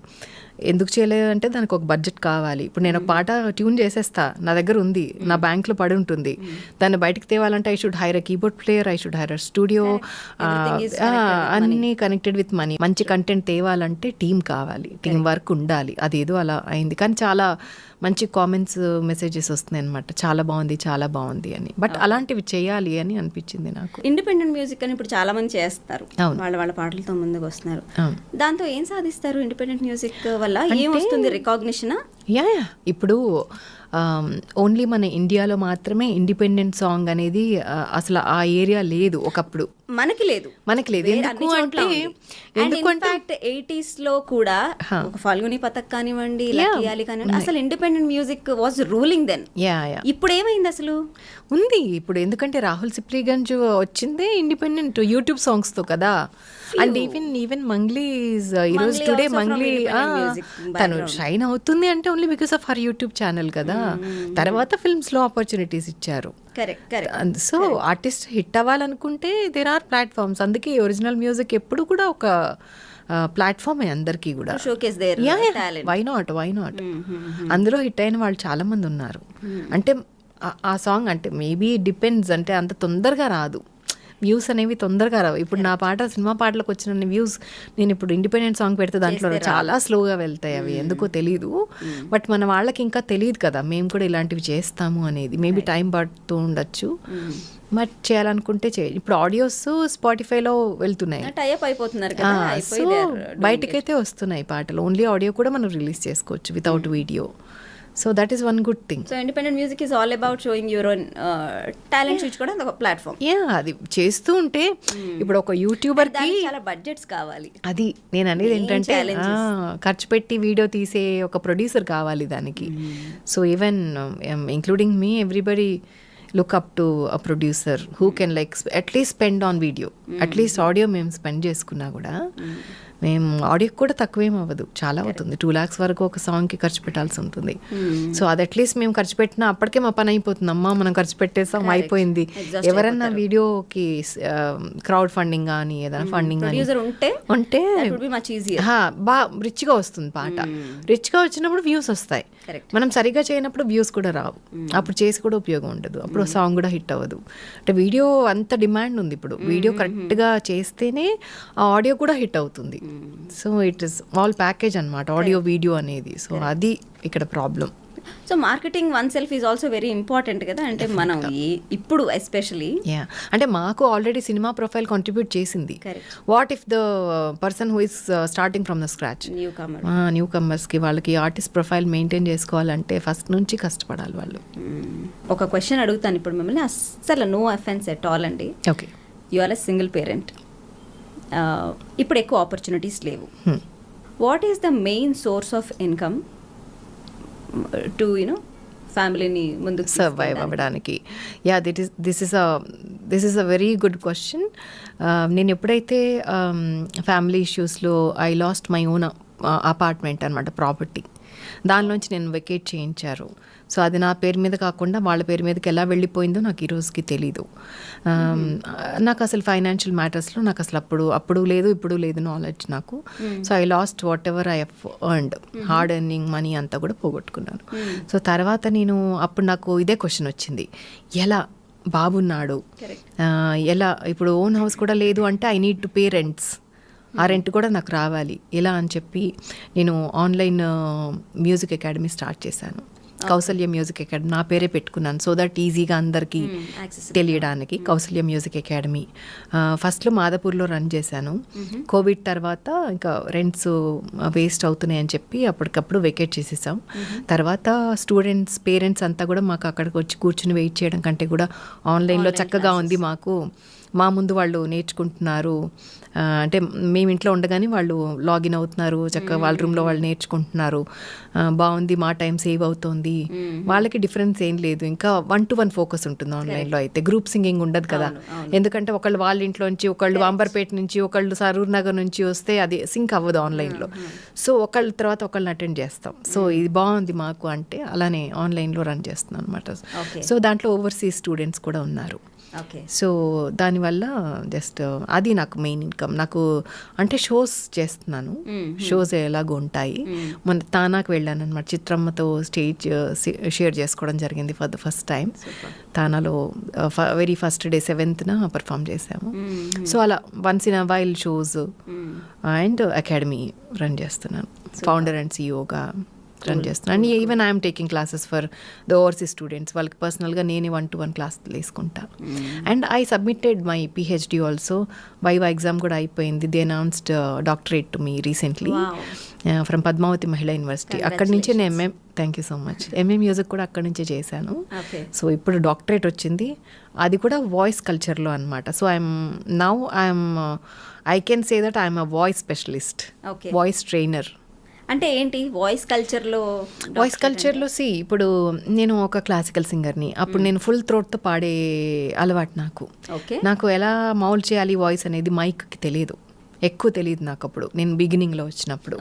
ఎందుకు చేయలేదు అంటే దానికి ఒక బడ్జెట్ కావాలి. ఇప్పుడు నేను ఒక పాట ట్యూన్ చేసేస్తా, నా దగ్గర ఉంది, నా బ్యాంక్లో పడి ఉంటుంది, దాన్ని బయటకు తేవాలంటే I should hire a keyboard player, I should hire a studio, అన్నీ కనెక్టెడ్ విత్ మనీ. మంచి కంటెంట్ తేవాలంటే టీం కావాలి, టీం వర్క్ ఉండాలి. అదేదో అలా అయింది, కానీ చాలా మంచి కామెంట్స్, మెసేజెస్ వస్తున్నాయి అనమాట, చాలా బాగుంది అని. బట్ అలాంటివి చేయాలి అని అనిపించింది నాకు. ఇండిపెండెంట్ మ్యూజిక్ అని ఇప్పుడు చాలా మంది చేస్తారు, వాళ్ళ పాటలతో ముందుకు వస్తున్నారు. దాంతో ఏం సాధిస్తారు? ఇండిపెండెంట్ మ్యూజిక్ వల్ల ఏం వస్తుంది? రికాగ్నిషన్? యా, ఇప్పుడు ఓన్లీ మన ఇండియాలో మాత్రమే ఇండిపెండెంట్ సాంగ్ అనేది అసలు ఆ ఏరియా లేదు ఒకప్పుడు, మనకి లేదు. ఎందుకంటే 80s లో కూడా ఒక ఫల్గుని పథక్ కానివ్వండి, లక్కీ అలీ కానివ్వండి, అసలు independent music was ruling then. ఇప్పుడు ఏమైంది అసలు? ఉంది ఇప్పుడు, ఎందుకంటే రాహుల్ సిప్లిగంజ్ వచ్చిందే ఇండిపెండెంట్ యూట్యూబ్ సాంగ్స్ తో కదా. అండ్ ఈవెన్ మంగ్లీ ఈరోజు టుడే మంగ్లీ తను షైన్ అవుతుంది అంటే only because of her YouTube channel కదా. తర్వాత ఫిల్మ్స్ లో ఆపర్చునిటీస్ ఇచ్చారు. సో ఆర్టిస్ట్ హిట్ అవ్వాలనుకుంటే దేర్ ఆర్ ప్లాట్ఫామ్స్. అందుకే ఒరిజినల్ మ్యూజిక్ ఎప్పుడు కూడా ఒక ప్లాట్ఫామ్ అందరికీ కూడా. వై నాట్ అందులో హిట్ అయిన వాళ్ళు చాలా మంది ఉన్నారు. అంటే ఆ సాంగ్ అంటే మేబీ డిపెండ్స్, అంటే అంత తొందరగా రాదు, వ్యూస్ అనేవి తొందరగా రావు. ఇప్పుడు నా పాట సినిమా పాటలకు వచ్చిన వ్యూస్ నేను ఇప్పుడు ఇండిపెండెంట్ సాంగ్ పెడితే దాంట్లో చాలా స్లోగా వెళ్తాయి అవి, ఎందుకో తెలీదు. బట్ మన వాళ్ళకి ఇంకా తెలియదు కదా మేము కూడా ఇలాంటివి చేస్తాము అనేది. మేబీ టైం పడుతూ ఉండొచ్చు, బట్ చేయాలనుకుంటే ఇప్పుడు ఆడియోస్ స్పాటిఫైలో వెళ్తున్నాయి, సో బయటకైతే వస్తున్నాయి పాటలు. ఓన్లీ ఆడియో కూడా మనం రిలీజ్ చేసుకోవచ్చు without video. So that is one good thing. So independent music is all about showing your own talent చూపించుకోవడం ఒక ప్లాట్ఫామ్. అది చేస్తూ ఉంటే ఇప్పుడు ఒక యూట్యూబర్కి చాలా బడ్జెట్స్ కావాలి. అది నేను అనేది ఏంటంటే ఖర్చు పెట్టి వీడియో తీసే ఒక ప్రొడ్యూసర్ కావాలి దానికి. So even including me everybody look up to a producer who can like at least spend on video. At least audio మేము స్పెండ్ చేసుకున్నా కూడా మేము ఆడియోకి కూడా తక్కువేం అవ్వదు, చాలా అవుతుంది. 2 lakhs వరకు ఒక సాంగ్కి ఖర్చు పెట్టాల్సి ఉంటుంది. సో అది అట్లీస్ట్ మేము ఖర్చు పెట్టినా అప్పటికే మా పని అయిపోతుంది. అమ్మా మనం ఖర్చు పెట్టేసాం అయిపోయింది. ఎవరన్నా వీడియోకి క్రౌడ్ ఫండింగ్ కానీ ఏదైనా ఫండింగ్ కానీ ఉంటే బాగా రిచ్గా వస్తుంది పాట. రిచ్గా వచ్చినప్పుడు వ్యూస్ వస్తాయి. మనం సరిగా చేయనప్పుడు వ్యూస్ కూడా రావు. అప్పుడు చేసి కూడా ఉపయోగం ఉండదు. అప్పుడు సాంగ్ కూడా హిట్ అవ్వదు. అంటే వీడియో అంత డిమాండ్ ఉంది ఇప్పుడు. వీడియో కరెక్ట్గా చేస్తేనే ఆ ఆడియో కూడా హిట్ అవుతుంది. So it is all package అన్నమాట ఆడియో వీడియో అనేది. సో అది ఇక్కడ problem. So marketing oneself is also very important కదా. అంటే మనం ఇప్పుడు ఎస్పెషలీ అంటే మాకు ఆల్రెడీ సినిమా ప్రొఫైల్ కాంట్రిబ్యూట్ చేసింది. What if the person who is starting from the scratch, new కమర్స్కి వాళ్ళకి ఆర్టిస్ట్ ప్రొఫైల్ మెయింటైన్ చేసుకోవాలంటే ఫస్ట్ నుంచి కష్టపడాలి వాళ్ళు. ఒక క్వశ్చన్ అడుగుతాను ఇప్పుడు మిమ్మల్ని, అస్సలు నో అఫెన్స్ ఎట్ ఆల్ అండి. Okay, you are a single parent. ఇప్పుడు ఎక్కువ ఆపర్చునిటీస్ లేవు. What is the main source of income to ఫ్యామిలీని ముందుకు సర్వైవ్ అవ్వడానికి? This is a very good question. నేను ఎప్పుడైతే ఫ్యామిలీ ఇష్యూస్లో I lost my own apartment అనమాట, ప్రాపర్టీ, దానిలోంచి నేను వెకేట్ చేయించారు. సో అది నా పేరు మీద కాకుండా వాళ్ళ పేరు మీదకి ఎలా వెళ్ళిపోయిందో నాకు ఈ రోజుకి తెలీదు. నాకు అసలు ఫైనాన్షియల్ మ్యాటర్స్లో నాకు అసలు అప్పుడు లేదు ఇప్పుడు లేదు నాలెడ్జ్ నాకు. So I lost whatever I have earned, hard earning money అంతా కూడా పోగొట్టుకున్నాను. సో తర్వాత నేను అప్పుడు నాకు ఇదే క్వశ్చన్ వచ్చింది, ఎలా బాబున్నాడు, ఎలా ఇప్పుడు ఓన్ హౌస్ కూడా లేదు అంటే I need to pay rents, ఆ రెంట్ కూడా నాకు రావాలి ఎలా అని చెప్పి నేను ఆన్లైన్ మ్యూజిక్ అకాడమీ స్టార్ట్ చేశాను. కౌసల్య మ్యూజిక్ అకాడమీ నా పేరే పెట్టుకున్నాను, సో దట్ ఈజీగా అందరికీ తెలియడానికి. కౌసల్య మ్యూజిక్ అకాడమీ ఫస్ట్లో మాదాపూర్లో రన్ చేశాను. కోవిడ్ తర్వాత ఇంకా రెంట్స్ వేస్ట్ అవుతున్నాయి అని చెప్పి అప్పటికప్పుడు వెకేట్ చేసేసాం. తర్వాత స్టూడెంట్స్ పేరెంట్స్ అంతా కూడా మాకు అక్కడికి వచ్చి కూర్చుని వెయిట్ చేయడం కంటే కూడా ఆన్లైన్లో చక్కగా ఉంది, మాకు మా ముందు వాళ్ళు నేర్చుకుంటున్నారు. అంటే మేము ఇంట్లో ఉండగానే వాళ్ళు లాగిన్ అవుతున్నారు, చక్కగా వాళ్ళ రూమ్లో వాళ్ళు నేర్చుకుంటున్నారు, బాగుంది, మా టైం సేవ్ అవుతుంది. వాళ్ళకి డిఫరెన్స్ ఏం లేదు. ఇంకా 1-to-1 ఫోకస్ ఉంటుంది ఆన్లైన్లో అయితే. గ్రూప్ సింగింగ్ ఉండదు కదా, ఎందుకంటే ఒకళ్ళు వాళ్ళ ఇంట్లోంచి, ఒకళ్ళు అంబర్పేట నుంచి, ఒకళ్ళు సరూర్ నగర్ నుంచి వస్తే అది సింక్ అవ్వదు ఆన్లైన్లో. సో ఒకళ్ళ తర్వాత ఒకళ్ళని అటెండ్ చేస్తాం. సో ఇది బాగుంది మాకు అంటే అలానే ఆన్లైన్లో రన్ చేస్తున్నాం అనమాట. సో దాంట్లో ఓవర్సీస్ స్టూడెంట్స్ కూడా ఉన్నారు. సో దానివల్ల జస్ట్ అది నాకు మెయిన్ ఇన్కమ్. నాకు అంటే షోస్ చేస్తున్నాను, షోస్ ఎలాగో ఉంటాయి. మన తానాకు వెళ్ళాను అనమాట, చిత్రమ్మతో స్టేజ్ షేర్ చేసుకోవడం జరిగింది ఫర్ ద ఫస్ట్ టైం. తానాలో very first day 7th perform చేసాము. సో అలా once in a while shows and academy run చేస్తున్నాను, ఫౌండర్ అండ్ సిఇఓగా రన్ చేస్తున్నాను. And even I'm taking classes for the overseas students. వాళ్ళకి పర్సనల్గా నేనే 1-to-1 క్లాస్ తీసుకుంటా. And I submitted my PhD also. Viva exam కూడా అయిపోయింది. They announced doctorate to me recently from Padmavati Mahila university. అక్కడి నుంచే నేను thank you so much, MA music కూడా అక్కడి నుంచే చేశాను. సో ఇప్పుడు డాక్టరేట్ వచ్చింది, అది కూడా వాయిస్ కల్చర్లో అనమాట. So I can say that I'm a voice specialist, voice trainer. అంటే ఏంటి వాయిస్ కల్చర్లో? వాయిస్ కల్చర్లో ఇప్పుడు నేను ఒక క్లాసికల్ సింగర్ని. అప్పుడు నేను ఫుల్ థ్రోట్తో పాడే అలవాటు నాకు ఎలా మౌల్డ్ చేయాలి వాయిస్ అనేది మైక్కి తెలియదు, ఎక్కువ తెలియదు నాకు అప్పుడు, నేను బిగినింగ్లో వచ్చినప్పుడు.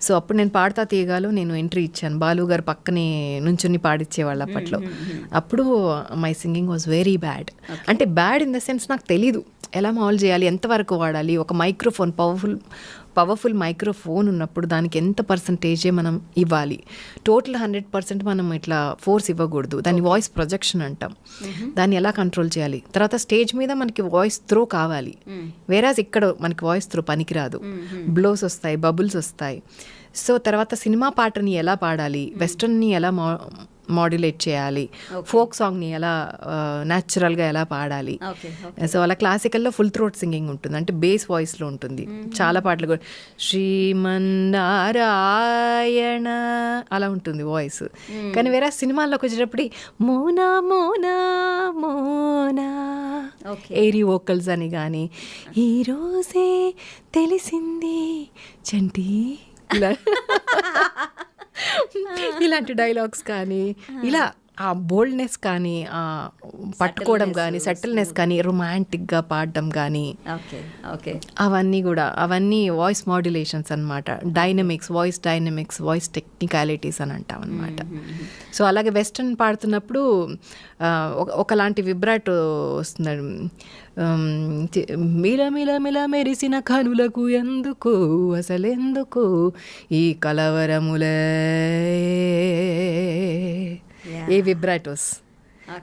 సో అప్పుడు నేను పాడతా తీయగాలో నేను ఎంట్రీ ఇచ్చాను. బాలు గారు పక్కనే నుంచుని పాడిచ్చేవాళ్ళు అప్పట్లో. అప్పుడు my singing was very bad. అంటే బ్యాడ్ ఇన్ ద సెన్స్ నాకు తెలీదు ఎలా మౌల్డ్ చేయాలి, ఎంతవరకు వాడాలి. ఒక మైక్రోఫోన్, పవర్ఫుల్ మైక్రోఫోన్ ఉన్నప్పుడు దానికి ఎంత పర్సంటేజే మనం ఇవ్వాలి. టోటల్ 100% మనం ఇట్లా ఫోర్స్ ఇవ్వకూడదు. దాన్ని వాయిస్ ప్రొజెక్షన్ అంటాం. దాన్ని ఎలా కంట్రోల్ చేయాలి. తర్వాత స్టేజ్ మీద మనకి వాయిస్ త్రో కావాలి, వేరాజ్ ఇక్కడ మనకి వాయిస్ త్రో పనికిరాదు. బ్లోస్ వస్తాయి, బబుల్స్ వస్తాయి. సో తర్వాత సినిమా పాటని ఎలా పాడాలి, వెస్టర్న్ని ఎలా మాడ్యులేట్ చేయాలి, ఫోక్ సాంగ్ని ఎలా న్యాచురల్గా ఎలా పాడాలి. సో అలా క్లాసికల్లో ఫుల్ థ్రోట్ సింగింగ్ ఉంటుంది, అంటే బేస్ వాయిస్లో ఉంటుంది. చాలా పాటలు కూడా శ్రీమన్నారాయణ అలా ఉంటుంది వాయిస్. కానీ వేరే సినిమాల్లోకి వచ్చేటప్పుడు మోనా మోనా మోనా ఏరీ వోకల్స్ అని కానీ ఈరోజే తెలిసింది చంటి ఇలాంటి డైలాగ్స్ కానీ, ఇలా ఆ బోల్డ్నెస్ కానీ, ఆ పట్టుకోవడం కానీ, సెటిల్నెస్ కానీ, రొమాంటిక్గా పాడడం కానీ, అవన్నీ వాయిస్ మాడ్యులేషన్స్ అనమాట. Dynamics, voice dynamics, voice technicalities అని అంటాం అనమాట. సో అలాగే వెస్టర్న్ పాడుతున్నప్పుడు ఒకలాంటి విబ్రాటో వస్తుంది. మిల మిల మిల మెరిసిన కనులకు ఎందుకు అసలెందుకు ఈ కలవరములే, ఈ విబ్రాటోస్,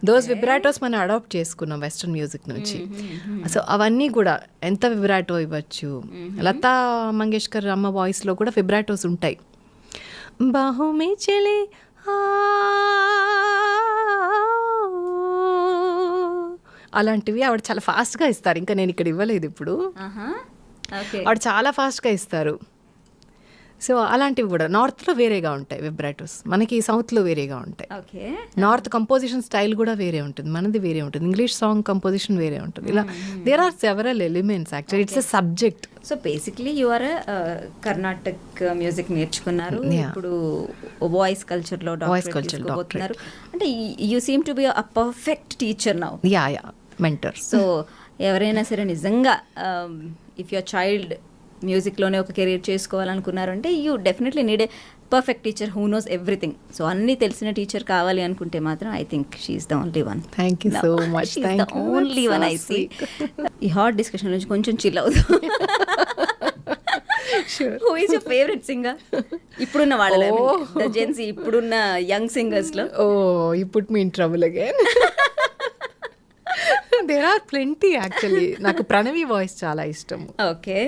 దోస్ విబ్రాటోస్ మనం అడాప్ట్ చేసుకున్నాం వెస్ట్రన్ మ్యూజిక్ నుంచి. సో అవన్నీ కూడా ఎంత విబ్రాటో ఇవ్వచ్చు. లతా మంగేష్కర్ అమ్మ వాయిస్లో కూడా విబ్రాటోస్ ఉంటాయి. బాహుమే చలే అలాంటివి ఆవిడ చాలా ఫాస్ట్గా ఇస్తారు. ఇంకా నేను ఇక్కడ ఇవ్వలేదు ఇప్పుడు, ఆవిడ చాలా ఫాస్ట్గా ఇస్తారు. సో అలాంటివి కూడా నార్త్లో వేరేగా ఉంటాయి విబ్రాటోస్, మనకి సౌత్లో వేరేగా ఉంటాయి. నార్త్ కంపోజిషన్ స్టైల్ కూడా వేరే ఉంటుంది, మనది వేరే ఉంటుంది. ఇంగ్లీష్ సాంగ్ కంపోజిషన్ వేరే ఉంటుంది. ఇలా there are several elements actually. It's a subject. So basically you are Carnatic music నేర్చుకున్నారు, ఇప్పుడు వాయిస్ కల్చర్లో డాక్టరేట్, అంటే you seem to be a perfect teacher now. Yeah mentor. So ఎవరైనా సరే నిజంగా ఇఫ్ యువర్ చైల్డ్ మ్యూజిక్లోనే ఒక కెరీర్ చేసుకోవాలనుకున్నారంటే you definitely need a perfect teacher who knows everything. So అన్నీ తెలిసిన టీచర్ కావాలి అనుకుంటే మాత్రం I think she's the only one. Thank you so much. Only one I see. ఈ హాట్ డిస్కషన్ నుంచి కొంచెం చిల్ అవుతాం. Who is your favourite singer ఇప్పుడున్న వాళ్ళలో, ద జెన్సీ ఇప్పుడున్న యంగ్ సింగర్స్లో? Oh you put me in trouble again. There are plenty actually. నాకు Pranavi voice చాలా ఇష్టం. ఓకే,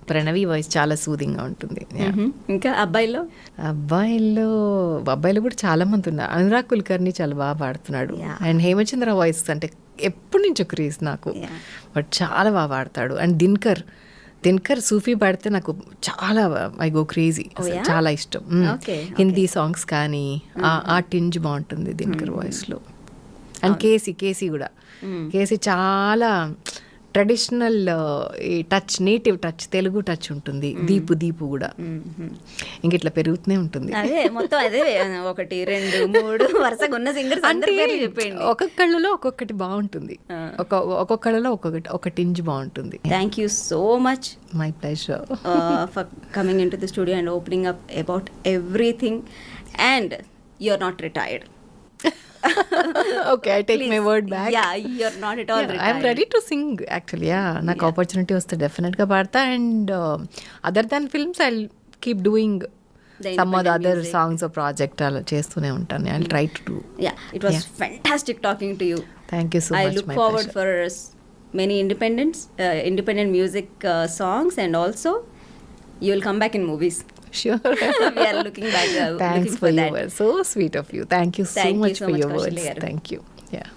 ప్రణవి వాయిస్ చాలా సూదింగ్గా ఉంటుంది. ఇంకా అబ్బాయిలో కూడా చాలా మంది ఉన్నారు. అనురాగ్ కుల్కర్ని చాలా బాగా పాడుతున్నాడు. అండ్ హేమచంద్ర వాయిస్ అంటే ఎప్పటి నుంచో క్రేజ్ నాకు, బట్ చాలా బాగా పాడతాడు. అండ్ దినకర్ సూఫీ పాడితే నాకు చాలా ఐ గో క్రేజీ, చాలా ఇష్టం. హిందీ సాంగ్స్ కానీ ఆ టింజ్ బాగుంటుంది దినకర్ వాయిస్లో. అండ్ కేసీ కూడా, కేసీ చాలా ట్రెడిషనల్ ఈ touch, native touch, Telugu touch ఉంటుంది. దీపు కూడా ఇంక ఇట్లా పెరుగుతూనే ఉంటుంది. అదే మొత్తం అదే 1 2 3 వరుసగా ఉన్న సింగర్స్ అందరి పేర్లు చెప్పండి. ఒక్కొక్కళ్ళలో ఒక్కొక్కటి బాగుంటుంది, ఒక్కొక్కళ్ళలో ఒక టింజ్ బాగుంటుంది. Thank you so much. My pleasure for coming in to the studio and opening up about everything. And you are not retired. Okay, I take my word back. Yeah, you're not at all retired. I'm ready to sing actually. Yeah, నాకు opportunity వస్తే డెఫినెట్గా పాడతా. And other than films I keep doing some of the other songs or project అలా చేస్తూనే ఉంటాను. I'll try to do. Yeah, it was fantastic talking to you. Thank you so much. I look forward for many independent music songs, and also you will come back in movies. Sure. We are looking back. Thanks looking for you. that. So sweet of you. Thank you so much for your words. Kaushali garu. Thank you. Yeah.